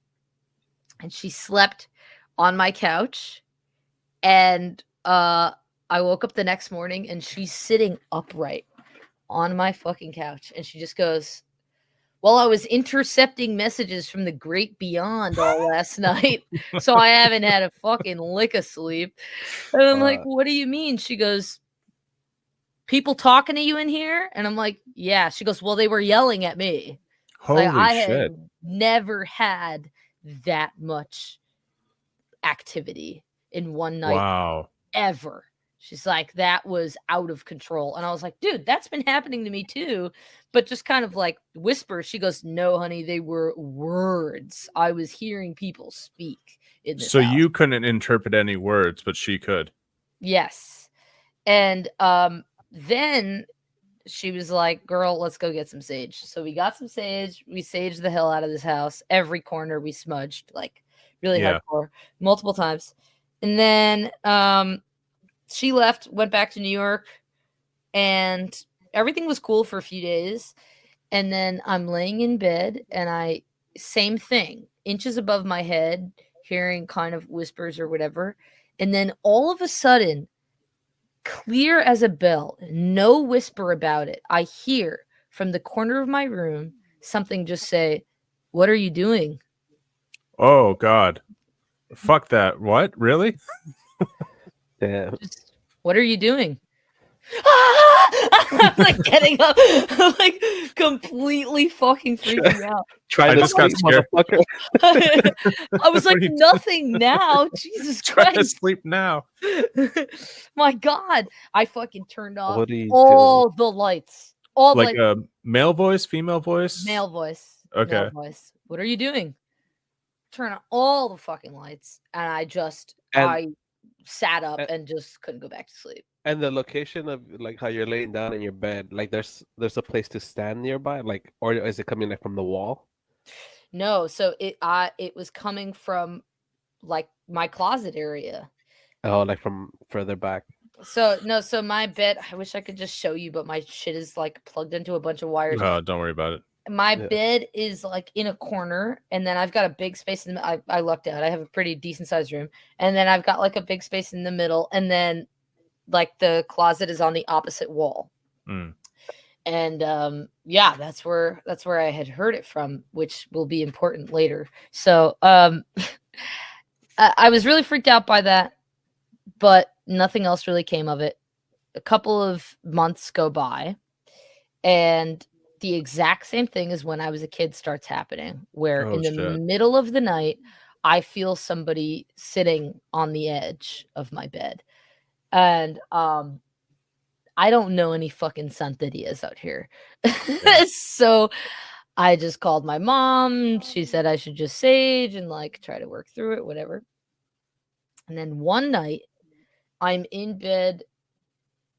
and she slept on my couch, and I woke up the next morning and she's sitting upright on my fucking couch, and she just goes, well, I was intercepting messages from the great beyond all last night, so I haven't had a fucking lick of sleep. And I'm like, what do you mean? She goes, people talking to you in here? And I'm like, yeah. She goes, well, they were yelling at me. Holy like, I shit. had never had that much activity in one night Wow. ever. She's like, that was out of control. And I was like, dude, that's been happening to me too. But just kind of like whispers. She goes, no, honey, they were words. I was hearing people speak in this So house. you couldn't interpret any words, but she could. Yes. And then she was like, girl, let's go get some sage. So we got some sage. We saged the hell out of this house. Every corner we smudged, like really hardcore, multiple times. And then she left, went back to New York, and everything was cool for a few days. And then I'm laying in bed, and same thing, inches above my head, hearing kind of whispers or whatever. And then all of a sudden, clear as a bell, no whisper about it, I hear from the corner of my room something just say, what are you doing? Oh, God. Fuck that. What? Really? Damn. Just, what are you doing? I'm like getting up. I'm like completely fucking freaking out. Try to just got sleep, scared. motherfucker. I was like, What are you doing? nothing now. Jesus Try to Christ. sleep now. My God. I fucking turned off What are you all the lights. All Like like a male voice, female voice? male voice. Okay. Male voice. What are you doing? Turn on all the fucking lights. And I sat up and just couldn't go back to sleep. And the location of like how you're laying down in your bed, like there's a place to stand nearby, like, or is it coming like from the wall? No, so it was coming from like my closet area. Oh, like from further back. So no, so my bed, I wish I could just show you, but my shit is like plugged into a bunch of wires. Oh, don't worry about it. My bed is like in a corner, and then I've got a big space in the I lucked out. I have a pretty decent sized room, and then I've got like a big space in the middle, and then like the closet is on the opposite wall. And yeah, that's where I had heard it from, which will be important later. So I was really freaked out by that, but nothing else really came of it. A couple of months go by, and the exact same thing as when I was a kid starts happening, where in the middle of the night, I feel somebody sitting on the edge of my bed. And I don't know any fucking santidillas out here. Yeah. So I just called my mom. She said I should just sage and like try to work through it, whatever. And then one night, I'm in bed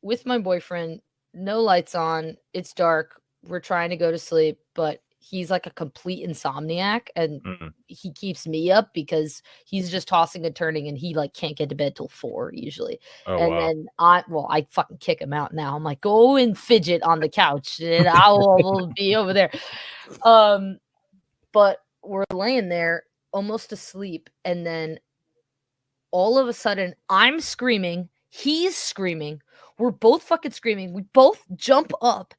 with my boyfriend, no lights on, it's dark, we're trying to go to sleep, but he's like a complete insomniac, and he keeps me up because he's just tossing and turning, and he like can't get to bed till 4 usually. Then I fucking kick him out now. I'm like, go and fidget on the couch and I'll be over there. But we're laying there almost asleep, and then all of a sudden I'm screaming, he's screaming, we're both fucking screaming, we both jump up.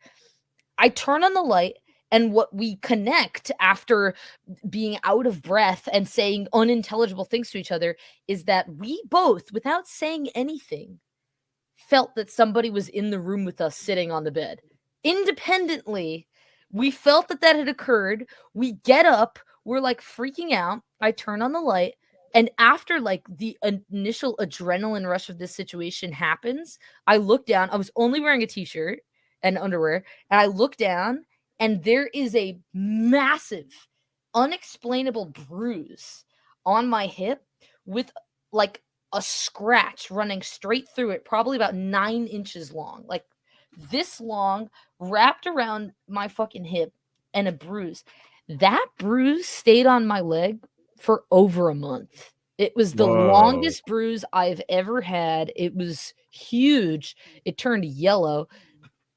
I turn on the light, and what we connect after being out of breath and saying unintelligible things to each other is that we both, without saying anything, felt that somebody was in the room with us sitting on the bed. Independently, we felt that had occurred. We get up, we're like freaking out. I turn on the light, and after like the initial adrenaline rush of this situation happens, I look down. I was only wearing a t-shirt and underwear, and I look down, and there is a massive, unexplainable bruise on my hip with like a scratch running straight through it, probably about 9 inches long, like this long, wrapped around my fucking hip, and a bruise. That bruise stayed on my leg for over a month. It was the Whoa. longest bruise I've ever had. It was huge. It turned yellow.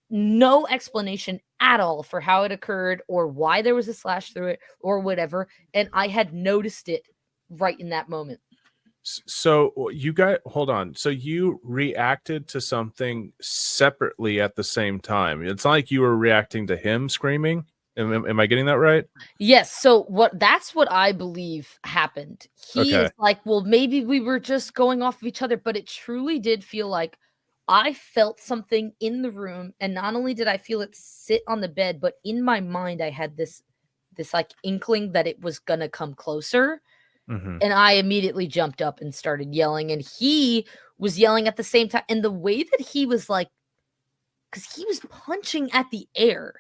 No explanation at all for how it occurred or why there was a slash through it or whatever. And I had noticed it right in that moment. So you got, hold on. So you reacted to something separately at the same time. It's not like you were reacting to him screaming. Am I getting that right? Yes. So that's what I believe happened. He Okay. is like, well, maybe we were just going off of each other, but it truly did feel like I felt something in the room. And not only did I feel it sit on the bed, but in my mind, I had this like inkling that it was going to come closer. Mm-hmm. And I immediately jumped up and started yelling. And he was yelling at the same time. And the way that he was like, because he was punching at the air.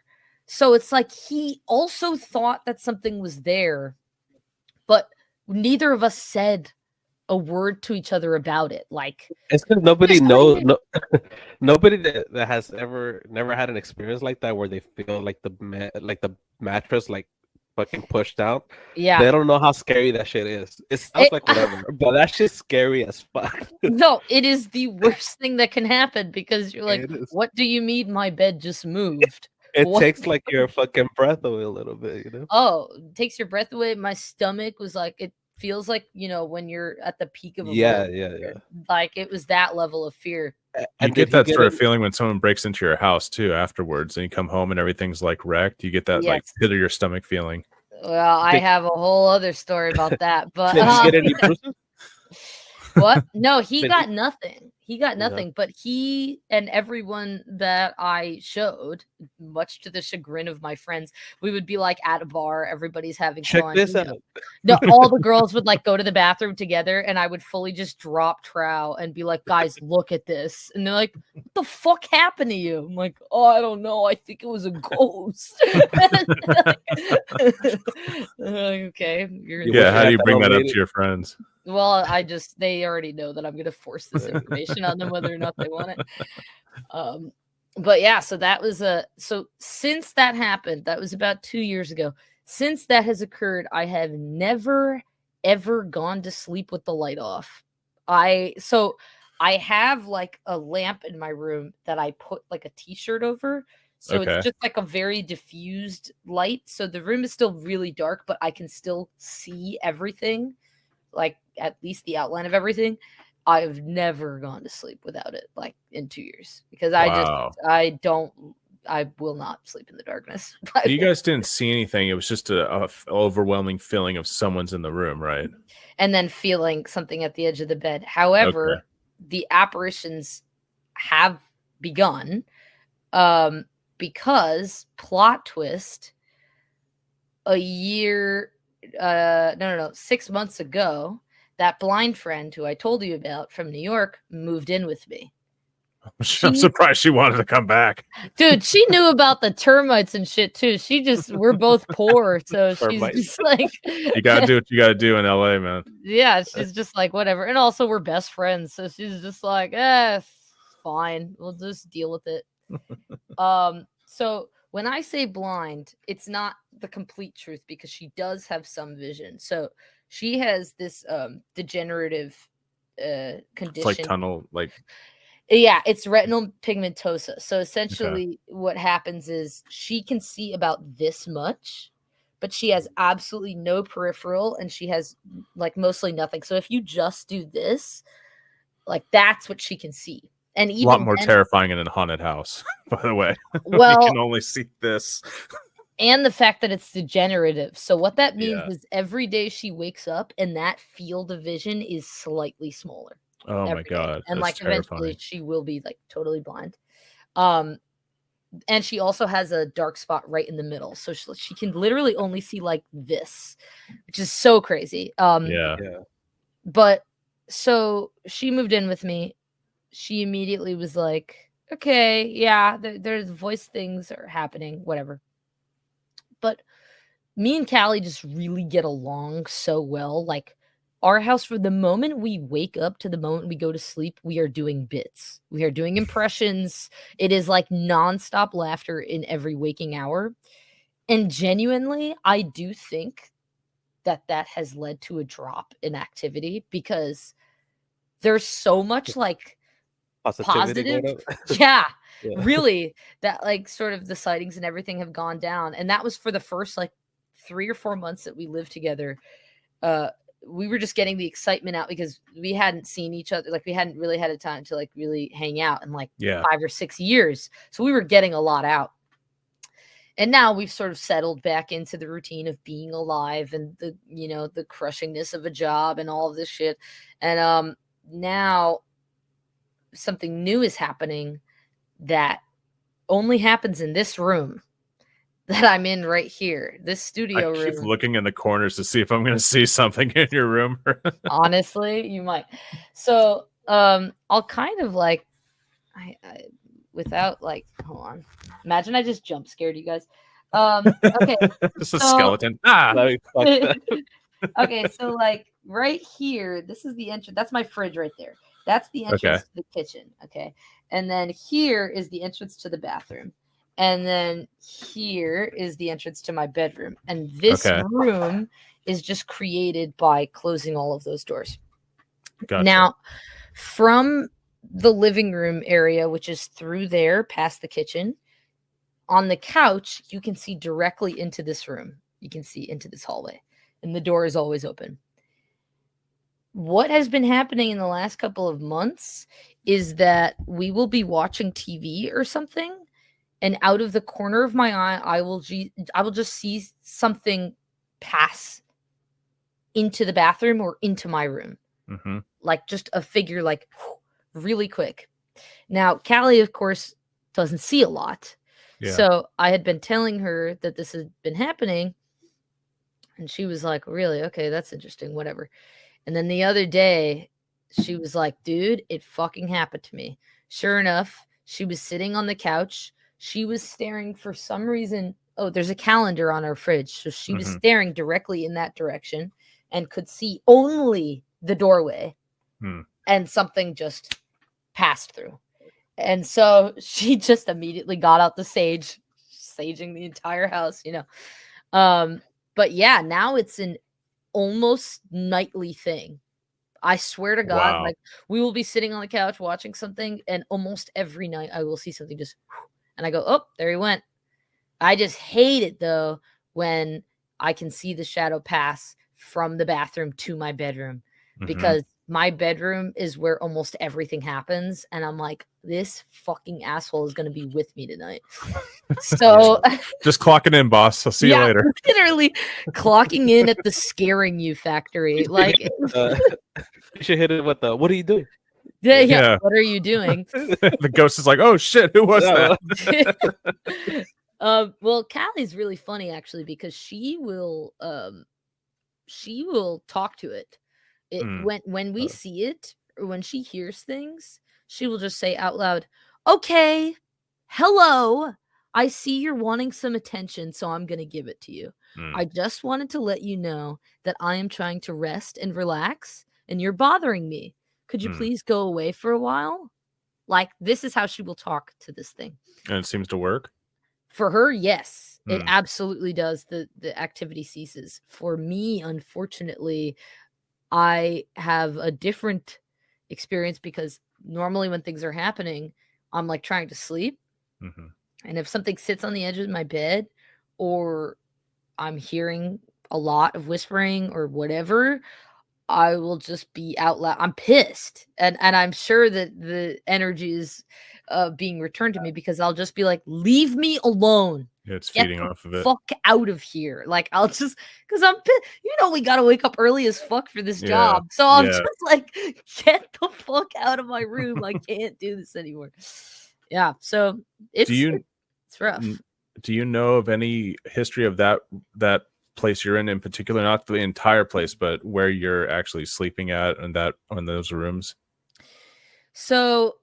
So it's like he also thought that something was there, but neither of us said a word to each other about it. Like, it's because nobody knows. Nobody that has never had an experience like that where they feel like the mattress like fucking pushed down. yeah. They don't know how scary that shit is. It sounds like whatever, but that shit's scary as fuck. No, it is the worst thing that can happen because you're like, what do you mean my bed just moved? It takes like your fucking breath away a little bit, you know? Oh, it takes your breath away. My stomach was like, it feels like, when you're at the peak of a Yeah. like it was that level of fear. You get that sort of feeling when someone breaks into your house too afterwards and you come home and everything's like wrecked. You get that like pit of your stomach feeling. Well, I have a whole other story about that, but did you get any bruises? What? No, he got nothing. He got nothing, but he and everyone that I showed, much to the chagrin of my friends, we would be like at a bar, everybody's having Check fun. this out. No, all the girls would like go to the bathroom together, and I would fully just drop trow and be like, guys, look at this. And they're like, what the fuck happened to you? I'm like, oh, I don't know. I think it was a ghost. Okay. How do you bring that up to your friends? Well, they already know that I'm going to force this information on them, whether or not they want it. But yeah, so that was so since that happened, that was about 2 years ago. Since that has occurred, I have never, ever gone to sleep with the light off. I have like a lamp in my room that I put like a t-shirt over. So it's just like a very diffused light. So the room is still really dark, but I can still see everything. Like at least the outline of everything. I've never gone to sleep without it, like in 2 years, because I will not sleep in the darkness. You guys didn't see anything. It was just a overwhelming feeling of someone's in the room, right? And then feeling something at the edge of the bed. However, the apparitions have begun, because plot twist, 6 months ago, that blind friend who I told you about from New York moved in with me. I'm surprised she wanted to come back. Dude, she knew about the termites and shit too. We're both poor, so she's just like, you gotta do what you gotta do in LA, man. Yeah, she's just like, whatever. And also we're best friends, so she's just like, fine, we'll just deal with it. So when I say blind, it's not the complete truth because she does have some vision. So she has this degenerative condition. It's like tunnel, like. Yeah, it's retinal pigmentosa. So essentially what happens is she can see about this much, but she has absolutely no peripheral and she has like mostly nothing. So if you just do this, like that's what she can see. And even a lot more terrifying in a haunted house, by the way. Well, you can only see this. And the fact that it's degenerative. So what that means is every day she wakes up and that field of vision is slightly smaller. Oh my god. And like terrifying. Eventually she will be like totally blind. And she also has a dark spot right in the middle. So she can literally only see like this, which is so crazy. But so she moved in with me. She immediately was like, okay, yeah, there's voice things are happening, whatever. But me and Callie just really get along so well. Like our house, from the moment we wake up to the moment we go to sleep, we are doing bits. We are doing impressions. It is like nonstop laughter in every waking hour. And genuinely, I do think that has led to a drop in activity because there's so much like Positivity positive. going on. Yeah, Yeah. really, that like sort of the sightings and everything have gone down. And that was for the first like 3 or 4 months that we lived together. We were just getting the excitement out because we hadn't seen each other. Like we hadn't really had a time to like really hang out in like 5 or 6 years. So we were getting a lot out. And now we've sort of settled back into the routine of being alive and the, you know, the crushingness of a job and all of this shit. And now something new is happening that only happens in this room that I'm in right here, this studio I keep room. looking in the corners to see if I'm going to see something in your room. Honestly, you might. So I'll kind of like, I without like, hold on. Imagine I just jump scared you guys. Okay. Just a skeleton. Ah. Okay, so like right here, this is the entrance. That's my fridge right there. That's the entrance to the kitchen. Okay. And then here is the entrance to the bathroom. And then here is the entrance to my bedroom. And this room is just created by closing all of those doors. Gotcha. Now, from the living room area, which is through there past the kitchen, on the couch, you can see directly into this room. You can see into this hallway. And the door is always open. What has been happening in the last couple of months is that we will be watching TV or something, and out of the corner of my eye, I will just see something pass into the bathroom or into my room. Mm-hmm. Like just a figure, like really quick. Now, Callie, of course, doesn't see a lot. Yeah. So I had been telling her that this had been happening. And she was like, really? Okay, that's interesting. Whatever. And then the other day, she was like, dude, it fucking happened to me. Sure enough, she was sitting on the couch. She was staring for some reason. Oh, there's a calendar on our fridge. So she was staring directly in that direction and could see only the doorway. And something just passed through. And so she just immediately got out the sage, saging the entire house, you know. But yeah, now it's an almost nightly thing. I swear to God, like we will be sitting on the couch watching something, and almost every night I will see something just, and I go, oh, there he went. I just hate it though when I can see the shadow pass from the bathroom to my bedroom, because my bedroom is where almost everything happens. And I'm like, this fucking asshole is going to be with me tonight. So just clocking in, boss. I'll see you later. Literally clocking in at the scaring you factory. Like, you should hit it with the, what are you doing? Yeah. What are you doing? The ghost is like, oh shit, who was that? Well, Callie's really funny actually, because she will talk to it. When we see it, or when she hears things, she will just say out loud, okay, hello, I see you're wanting some attention, so I'm going to give it to you. I just wanted to let you know that I am trying to rest and relax, and you're bothering me. Could you please go away for a while? Like, this is how she will talk to this thing. And it seems to work. For her, yes, it absolutely does. The activity ceases. For me, unfortunately, I have a different experience, because normally when things are happening, I'm like trying to sleep. And if something sits on the edge of my bed, or I'm hearing a lot of whispering or whatever, I will just be out loud. I'm pissed. And I'm sure that the energy is being returned to me, because I'll just be like, leave me alone. Yeah, it's feeding off of it. Fuck out of here. Like, I'll just, because I'm pissed. You know, we got to wake up early as fuck for this job. So I'm just like, get the fuck out of my room. I can't do this anymore. Yeah. So it's rough. Do you know of any history of that place you're in particular, not the entire place, but where you're actually sleeping at, and that on those rooms? So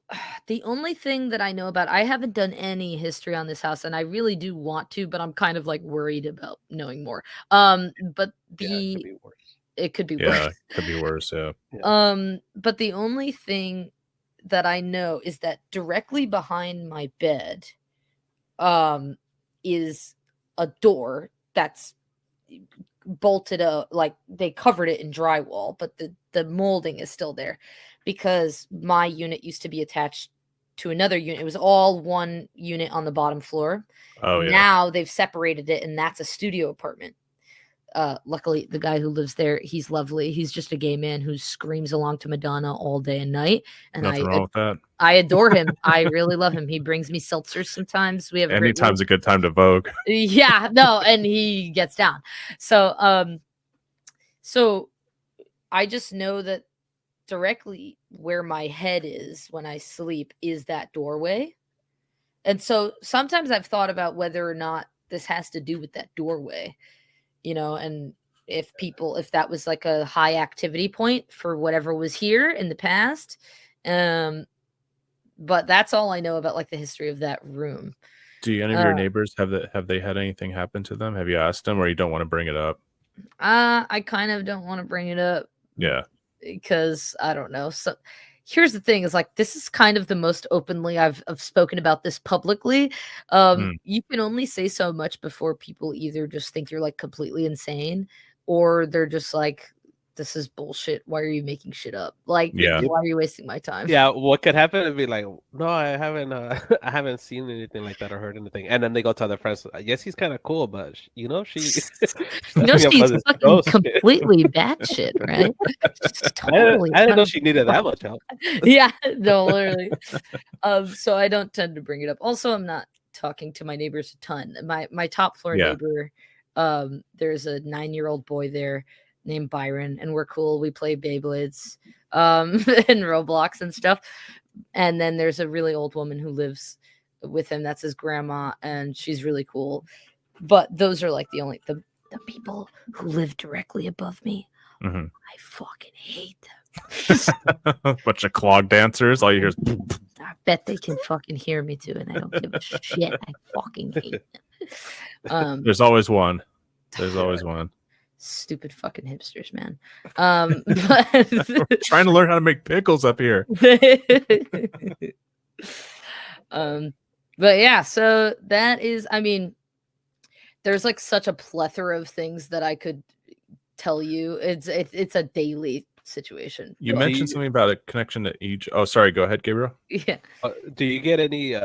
the only thing that I know about, I haven't done any history on this house, and I really do want to, but I'm kind of like worried about knowing more. But it could be worse. It could be Yeah, worse. could be worse. Yeah. But the only thing that I know is that directly behind my bed, is a door that's bolted up, like they covered it in drywall, but the molding is still there because my unit used to be attached to another unit. It was all one unit on the bottom floor. Oh yeah. Now they've separated it, and that's a studio apartment. Luckily, the guy who lives there, he's lovely. He's just a gay man who screams along to Madonna all day and night. And Nothing wrong with that. I adore him. I really love him. He brings me seltzers sometimes. We have a great Anytime's a good time to Vogue. Yeah, no, and he gets down. So so I just know that directly where my head is when I sleep is that doorway. And so sometimes I've thought about whether or not this has to do with that doorway, and if that was like a high activity point for whatever was here in the past. But that's all I know about like the history of that room. Do any of your neighbors have they had anything happen to them? Have you asked them, or you don't want to bring it up? I kind of don't want to bring it up. Yeah. Because I don't know. So here's the thing, is like, this is kind of the most openly I've spoken about this publicly. You can only say so much before people either just think you're like completely insane, or they're just like, this is bullshit. Why are you making shit up? Like, why are you wasting my time? Yeah, what could happen would be like, no, I haven't I haven't seen anything like that or heard anything. And then they go tell their friends, yes, he's kind of cool, but she she's she's fucking completely batshit, right? Totally. I didn't know she needed that much help. Yeah, no, literally. So I don't tend to bring it up. Also, I'm not talking to my neighbors a ton. My top floor neighbor, there's a 9-year-old boy there named Byron, and we're cool. We play Beyblades and Roblox and stuff. And then there's a really old woman who lives with him. That's his grandma, and she's really cool. But those are like the people who live directly above me. Mm-hmm. I fucking hate them. Bunch of clog dancers. All you hear is I bet they can fucking hear me too, and I don't give a shit. I fucking hate them. There's always one. There's always one. Stupid fucking hipsters, man. But trying to learn how to make pickles up here. But yeah, so that is, I mean, there's like such a plethora of things that I could tell you. It's a daily situation. You mentioned something about a connection to each. Oh, sorry. Go ahead, Gabriel. Yeah. Do you get any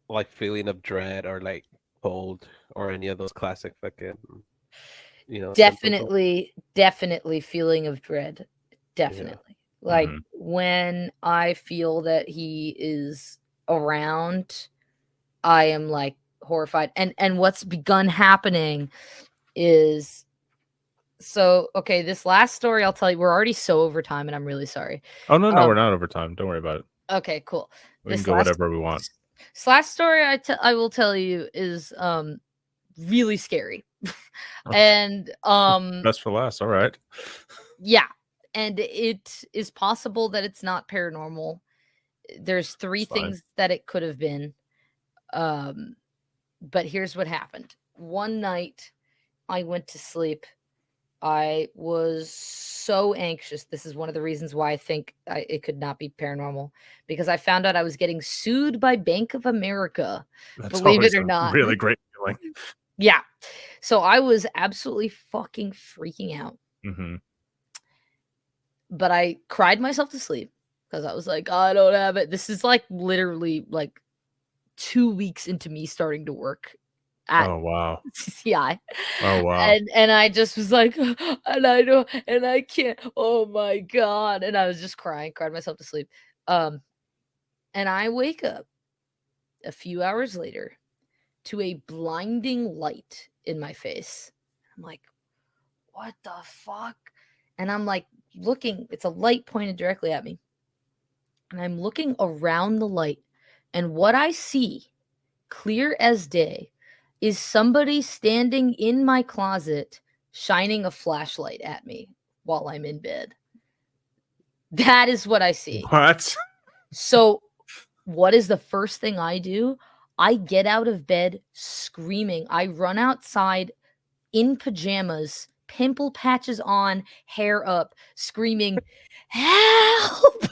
like feeling of dread or like cold or any of those classic fucking, definitely feeling of dread. Definitely. Yeah. Like when I feel that he is around, I am like horrified. And what's begun happening is, so okay, this last story I'll tell you, we're already so over time, and I'm really sorry. Oh no, we're not over time. Don't worry about it. Okay, cool. We can go whatever we want. This last story I will tell you is really scary. And best for last. All right. Yeah, and it is possible that it's not paranormal. There's 3 things that it could have been. But here's what happened. One night I went to sleep. I was so anxious. This is one of the reasons why I think it could not be paranormal, because I found out I was getting sued by Bank of America. That's believe it or not. Really great feeling. Yeah. So I was absolutely fucking freaking out. Mm-hmm. But I cried myself to sleep because I was like, I don't have it. This is like literally like 2 weeks into me starting to work at CCI. Oh wow. And I just was like, and I know, and I can't. Oh my God. And I was just cried myself to sleep. And I wake up a few hours later to a blinding light in my face. I'm like, what the fuck? And I'm like looking, it's a light pointed directly at me. And I'm looking around the light, and what I see, clear as day, is somebody standing in my closet shining a flashlight at me while I'm in bed. That is what I see. What? So what is the first thing I do? I get out of bed screaming. I run outside in pajamas, pimple patches on, hair up, screaming, "Help!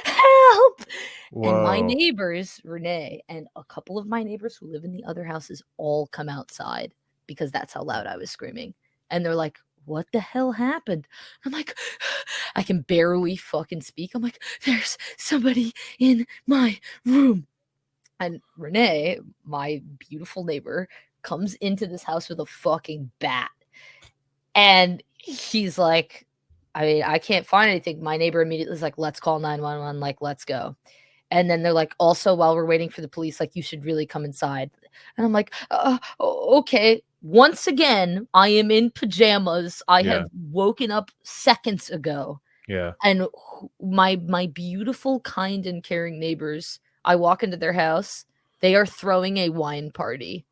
Help!" And my Whoa. neighbors, Renee, and a couple of my neighbors who live in the other houses all come outside because that's how loud I was screaming. And they're like, "What the hell happened?" I'm like, I can barely fucking speak. I'm like, "There's somebody in my room." And Renee, my beautiful neighbor, comes into this house with a fucking bat. And he's like, I can't find anything. My neighbor immediately is like, "Let's call 911, like, let's go." And then they're like, "Also, while we're waiting for the police, like, you should really come inside." And I'm like, okay. Once again, I am in pajamas. I Yeah. have woken up seconds ago. Yeah. And my beautiful, kind, and caring neighbors, I walk into their house. They are throwing a wine party.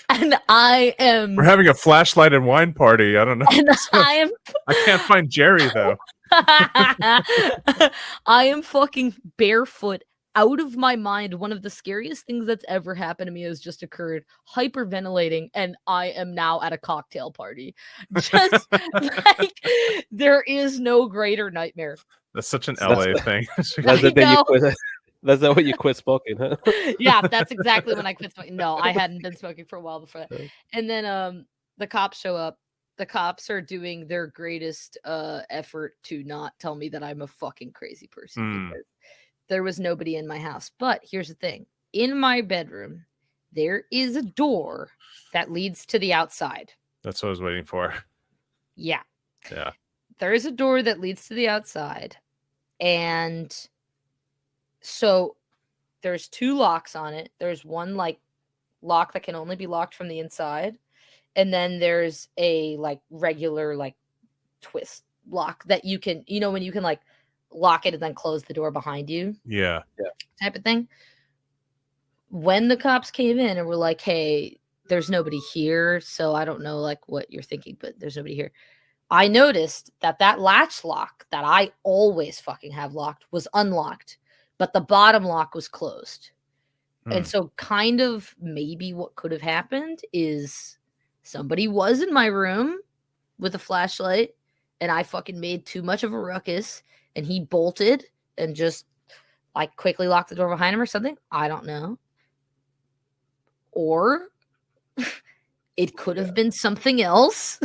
And I am We're having a flashlight and wine party. I don't know. and I can't find Jerry though. I am fucking barefoot out of my mind. One of the scariest things that's ever happened to me has just occurred. Hyperventilating, and I am now at a cocktail party. Just like there is no greater nightmare. That's such an LA thing. That's the day you quit. That's not when you quit smoking, huh? Yeah, that's exactly when I quit smoking. No, I hadn't been smoking for a while before that. And then the cops show up. The cops are doing their greatest effort to not tell me that I'm a fucking crazy person because there was nobody in my house. But here's the thing. In my bedroom, there is a door that leads to the outside. That's what I was waiting for. Yeah. Yeah. There is a door that leads to the outside. And so there's 2 locks on it. There's one like lock that can only be locked from the inside. And then there's a like regular like twist lock that you can, when you can like lock it and then close the door behind you. Yeah. Type of thing. When the cops came in and were like, "Hey, there's nobody here, so I don't know like what you're thinking, but there's nobody here." I noticed that latch lock that I always fucking have locked was unlocked, but the bottom lock was closed. And so kind of maybe what could have happened is somebody was in my room with a flashlight and I fucking made too much of a ruckus and he bolted and just like quickly locked the door behind him or something. I don't know. Or it could have been something else.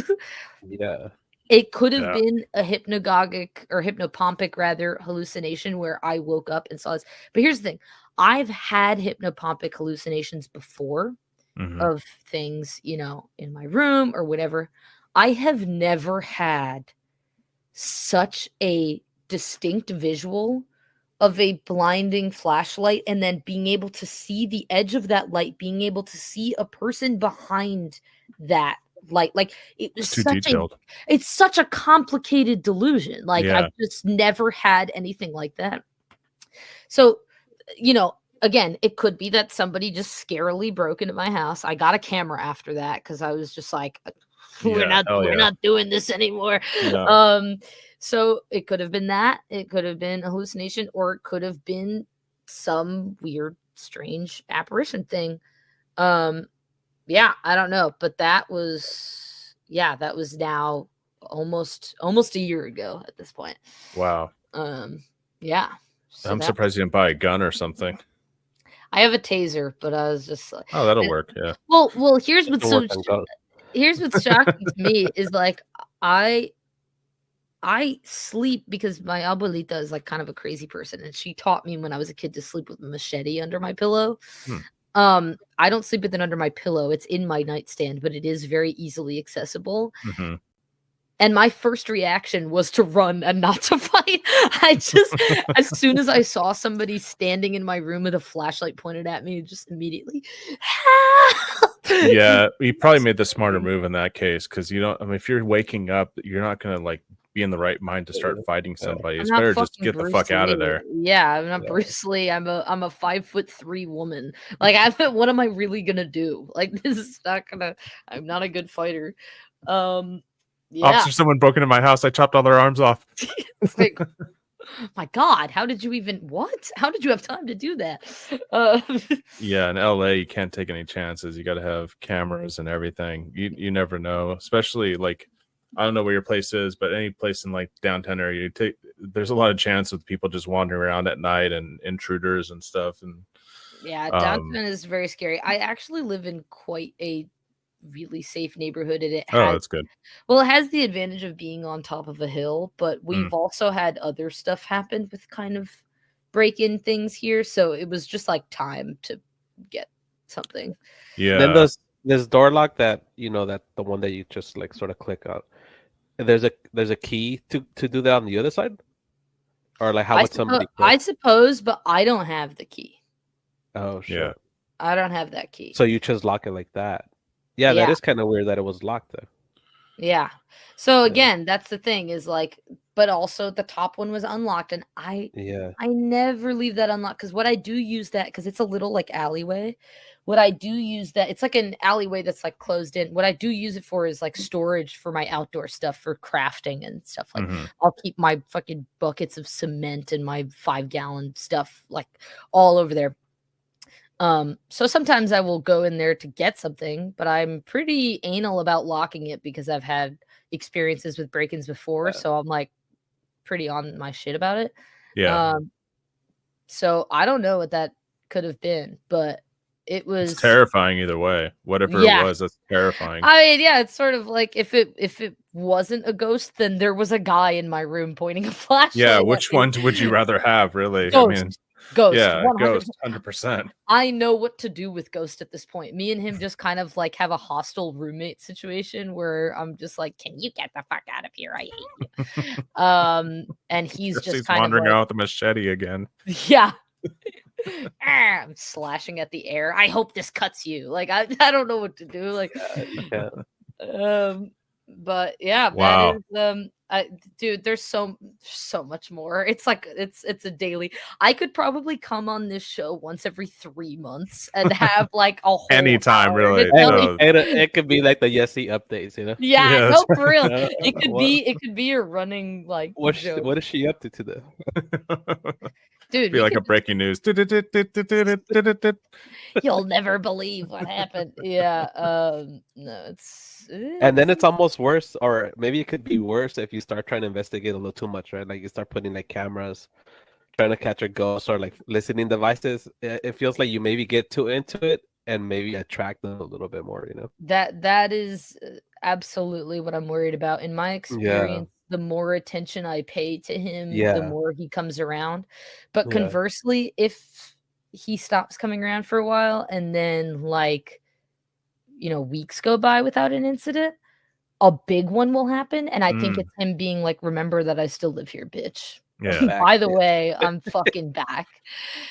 Yeah. It could have been a hypnagogic or hypnopompic rather hallucination where I woke up and saw this. But here's the thing. I've had hypnopompic hallucinations before of things, in my room or whatever. I have never had such a distinct visual of a blinding flashlight and then being able to see the edge of that light, being able to see a person behind that light. Like it was Too detailed. It's such a complicated delusion. Like Yeah. I've just never had anything like that. So, again, it could be that somebody just scarily broke into my house. I got a camera after that because I was just like, we're not doing this anymore. Yeah. So it could have been that. It could have been a hallucination, or it could have been some weird, strange apparition thing. Yeah, I don't know, but that was now almost a year ago at this point. Wow. Yeah. So I'm surprised you didn't buy a gun or something. I have a taser, but I was just like, oh, that'll work. Yeah. Well, here's what's shocking to me is like I sleep because my abuelita is like kind of a crazy person, and she taught me when I was a kid to sleep with a machete under my pillow. I don't sleep with it under my pillow. It's in my nightstand, but it is very easily accessible. And my first reaction was to run and not to fight. I just, as soon as I saw somebody standing in my room with a flashlight pointed at me, just immediately, help! Yeah, you probably made the smarter move in that case because if you're waking up, you're not gonna like be in the right mind to start fighting somebody. It's better just get the fuck out of there. Yeah, I'm not Bruce Lee. I'm a 5'3" woman. Like, what am I really gonna do? Like, this is not gonna. I'm not a good fighter. Yeah. Officer, someone broke into my house. I chopped all their arms off. It's like, My God, how did you even what? How did you have time to do that? Yeah, in LA, you can't take any chances. You got to have cameras and everything. You never know, especially like I don't know where your place is, but any place in like downtown area, there's a lot of chance with people just wandering around at night and intruders and stuff. And Yeah, downtown is very scary. I actually live in quite a really safe neighborhood, and it oh, has that's good. well, it has the advantage of being on top of a hill, but we've also had other stuff happen with kind of break-in things here, so it was just like time to get something. Yeah. Then there's door lock that that the one that you just like sort of click on. And there's a key to do that on the other side, or like how would somebody I click? suppose, but I don't have the key. Oh Yeah. shit! I don't have that key. So you just lock it like that? Yeah, that Yeah. is kind of weird that it was locked though. Yeah. So Yeah. again, that's the thing is like, but also the top one was unlocked, and Yeah. I never leave that unlocked because what I do use that because it's a little like alleyway. What I do use that it's like an alleyway that's like closed in. What I do use it for is like storage for my outdoor stuff for crafting and stuff. Like I'll keep my fucking buckets of cement and my 5-gallon stuff like all over there. So sometimes I will go in there to get something, but I'm pretty anal about locking it because I've had experiences with break-ins before, so I'm like pretty on my shit about it. Yeah. So I don't know what that could have been, but it was It's terrifying either way. Whatever it was, that's terrifying. I mean, yeah, it's sort of like if it wasn't a ghost, then there was a guy in my room pointing a flashlight. Yeah, which one would you rather have, really? Ghost. I mean, Ghost. yeah, 100%. ghost, 100%. I know what to do with Ghost at this point. Me and him just kind of like have a hostile roommate situation where I'm just like, "Can you get the fuck out of here? I hate you." And he's just kind of wandering like, out with a machete again. yeah. I'm slashing at the air. I hope this cuts you. Like I don't know what to do. Like, but yeah, Wow. that is dude, there's so much more. It's like it's a daily. I could probably come on this show once every 3 months and have like a whole Anytime, hour really. to tell you. It could be like the Yesi updates, Yeah, Yes. no, for real. Uh, It could what- be a running like joke. What is she up to today? Dude, Be we like a could breaking news. you'll never believe what happened. Yeah, no, And then it's almost worse, or maybe it could be worse if you start trying to investigate a little too much, right? Like you start putting like cameras, trying to catch a ghost, or like listening devices. It feels like you maybe get too into it and maybe attract them a little bit more, that is absolutely what I'm worried about. In my experience, the more attention I pay to him, the Yeah. more he comes around. But Yeah. conversely, if he stops coming around for a while and then like weeks go by without an incident, a big one will happen, and I think it's him being like, "Remember that I still live here, bitch. Yeah. By the way, I'm fucking back."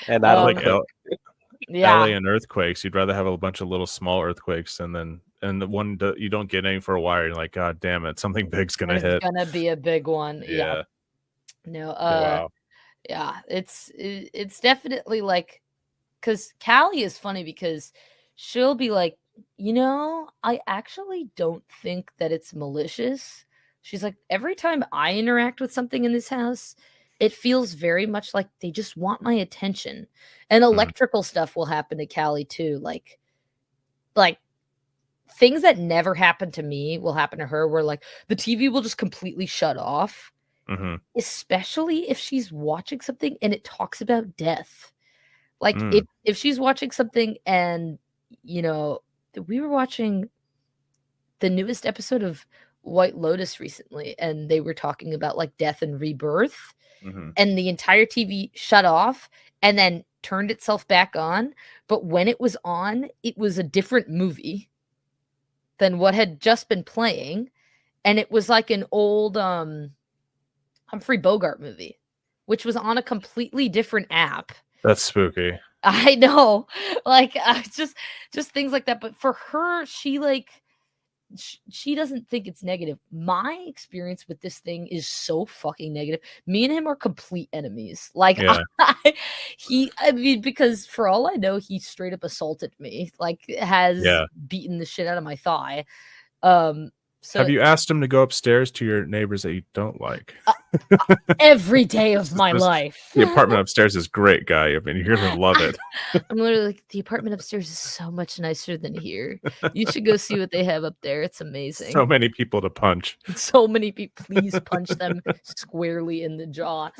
And I don't Like click. Yeah. LA and earthquakes, you'd rather have a bunch of little small earthquakes and the one you don't get any for a while. You're like, God damn it, something big's gonna It's hit. gonna be a big one. Yeah. Yeah. No, Wow. yeah, it's definitely like because Callie is funny because she'll be like, I actually don't think that it's malicious. She's like, every time I interact with something in this house, it feels very much like they just want my attention. And electrical stuff will happen to Callie too. Like things that never happen to me will happen to her where like the TV will just completely shut off. Especially if she's watching something and it talks about death. Like if she's watching something and we were watching the newest episode of White Lotus recently and they were talking about like death and rebirth and the entire TV shut off and then turned itself back on, but when it was on, it was a different movie than what had just been playing, and it was like an old Humphrey Bogart movie, which was on a completely different app. That's spooky. I know, like just things like that. But for her, she she doesn't think it's negative. My experience with this thing is so fucking negative. Me and him are complete enemies. Like Yeah. I mean, because for all I know, he straight up assaulted me. Like has beaten the shit out of my thigh. So have you asked him to go upstairs to your neighbors that you don't like? every day of my life. The apartment upstairs is great, guy. I mean, you're gonna love it. I'm literally like, the apartment upstairs is so much nicer than here. You should go see what they have up there. It's amazing. So many people to punch. So many people. Please punch them squarely in the jaw.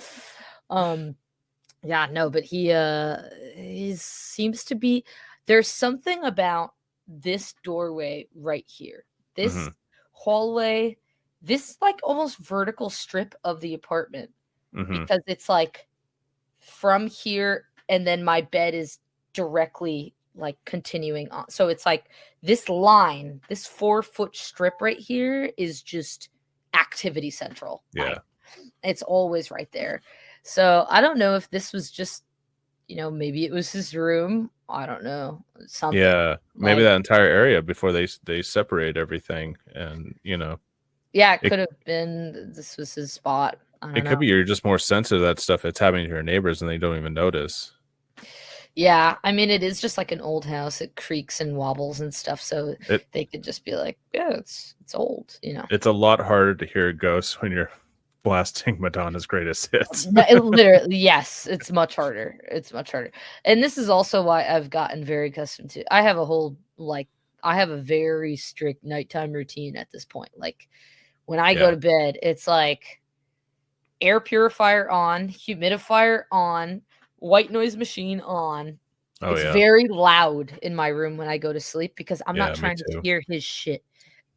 Yeah, no, but he seems to be. There's something about this doorway right here. This hallway, this like almost vertical strip of the apartment, because it's like from here, and then my bed is directly like continuing on. So it's like this line, this 4-foot strip right here is just activity central. Yeah. It's always right there. So I don't know if this was just, maybe it was his room. I don't know. Something. Yeah, maybe like, that entire area before they separate everything, and yeah, it could have been this was his spot. I don't know. It could be you're just more sensitive to that stuff that's happening to your neighbors and they don't even notice. Yeah, I mean, it is just like an old house. It creaks and wobbles and stuff, so they could just be like, yeah, it's old, It's a lot harder to hear ghosts when you're blasting Madonna's greatest hits. Literally, yes, it's much harder. It's much harder. And this is also why I've gotten very accustomed to. I have a very strict nighttime routine at this point. Like when I go to bed, it's like air purifier on, humidifier on, white noise machine on. It's very loud in my room when I go to sleep because I'm not trying to hear his shit.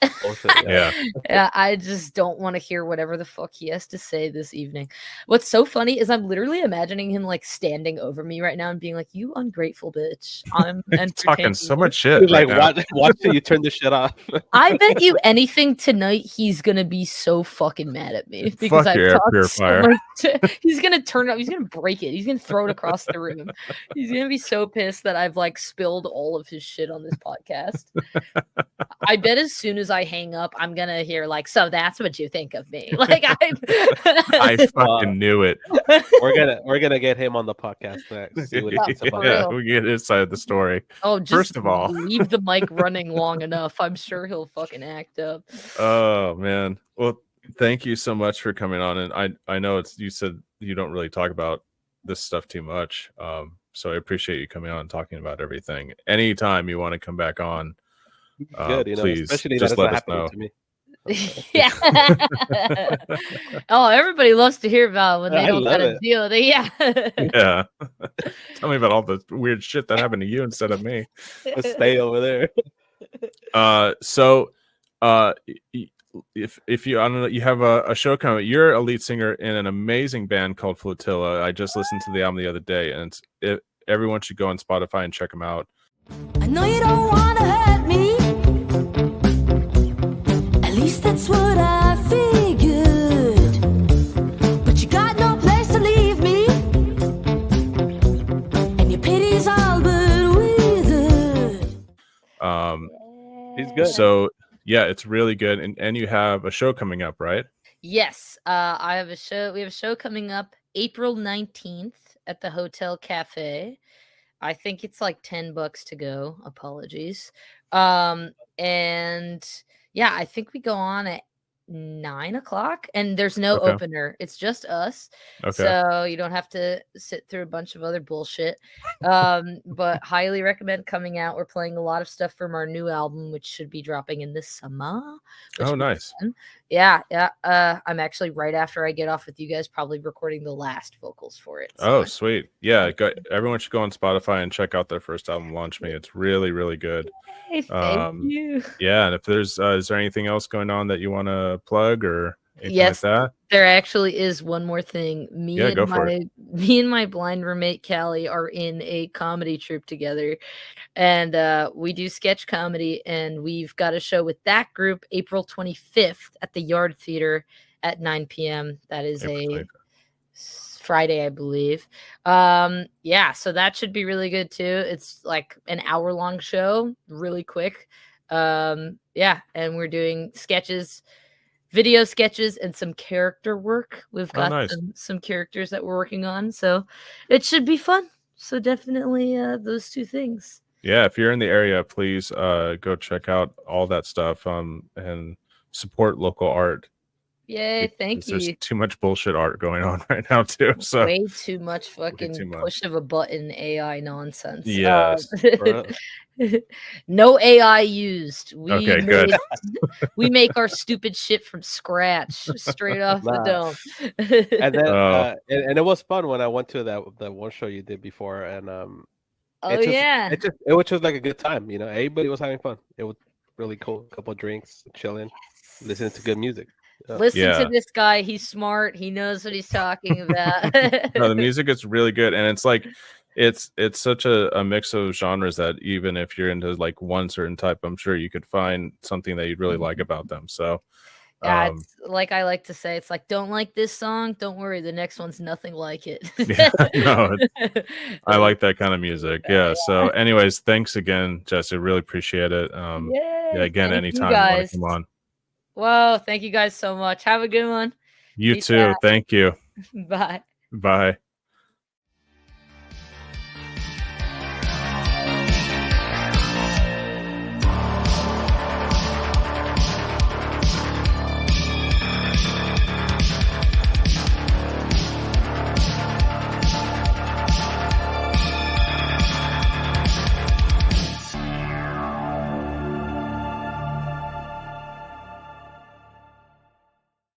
I just don't want to hear whatever the fuck he has to say this evening. What's so funny is I'm literally imagining him like standing over me right now and being like, "You ungrateful bitch." I'm talking so much shit. Like, watch till you turn this shit off. I bet you anything tonight he's gonna be so fucking mad at me because I've talked so much. He's gonna turn it up. He's gonna break it. He's gonna throw it across the room. He's gonna be so pissed that I've like spilled all of his shit on this podcast. I bet as soon as I hang up, I'm gonna hear like, "So that's what you think of me?" Like I fucking knew it. We're gonna get him on the podcast next. We get his side of the story. Oh, just first of all, leave the mic running long enough. I'm sure he'll fucking act up. Oh man. Well, thank you so much for coming on. And I know you said you don't really talk about this stuff too much. So I appreciate you coming on and talking about everything. Anytime you want to come back on. Good, please especially just let us know. To me. Yeah. Oh, everybody loves to hear about when they don't got to deal with it. Yeah. Yeah. Tell me about all the weird shit that happened to you instead of me. Let's stay over there. If you, I don't know, you have a show coming. You're a lead singer in an amazing band called Flotilla. I just listened to the album the other day, and everyone should go on Spotify and check them out. I know you don't want to hurt me. At least that's what I figured. But you got no place to leave me. And your pity's all but withered. He's good. So yeah, it's really good. And you have a show coming up, right? Yes. I have a show. We have a show coming up April 19th at the Hotel Cafe. I think it's like $10 to go. Apologies. And yeah, I think we go on at 9:00 and there's no opener. It's just us. So you don't have to sit through a bunch of other bullshit. But highly recommend coming out. We're playing a lot of stuff from our new album, which should be dropping in this summer. Oh, nice. Yeah. I'm actually right after I get off with you guys, probably recording the last vocals for it. So. Oh, sweet. Yeah, everyone should go on Spotify and check out their first album, Launch Me. It's really, really good. Hey, thank you. Yeah, and if there's is there anything else going on that you want to plug or anything like that? There actually is one more thing. Me and my blind roommate Callie are in a comedy troupe together, and we do sketch comedy, and we've got a show with that group April 25th at the Yard Theater at 9 p.m. That is a Friday, I believe. Yeah, so that should be really good too. It's like an hour-long show, really quick. Yeah, and we're doing sketches, video sketches, and some character work. We've got some characters that we're working on, so it should be fun. So definitely those two things. Yeah, if you're in the area, please go check out all that stuff. And support local art. Yay, thank There's you. too much bullshit art going on right now too. So Way too much fucking too much. push of a button AI nonsense. Yes. No AI used. Okay, good. We make our stupid shit from scratch, straight off the dome. And then Oh. and it was fun when I went to that one show you did before, and it was just like a good time. You know, everybody was having fun. It was really cool. A couple of drinks, chilling, listening to good music. Listen to this guy. He's smart. He knows what he's talking about. No, the music is really good, and it's like it's such a mix of genres that even if you're into like one certain type, I'm sure you could find something that you'd really like about them. So yeah, it's like I like to say, it's like, don't like this song, don't worry, the next one's nothing like it. No, I like that kind of music. Yeah. So anyways, thanks again, Jesse. Really appreciate it. Again, anytime you want to come on. Whoa, thank you guys so much. Have a good one. You too. Thank you. Bye. Bye.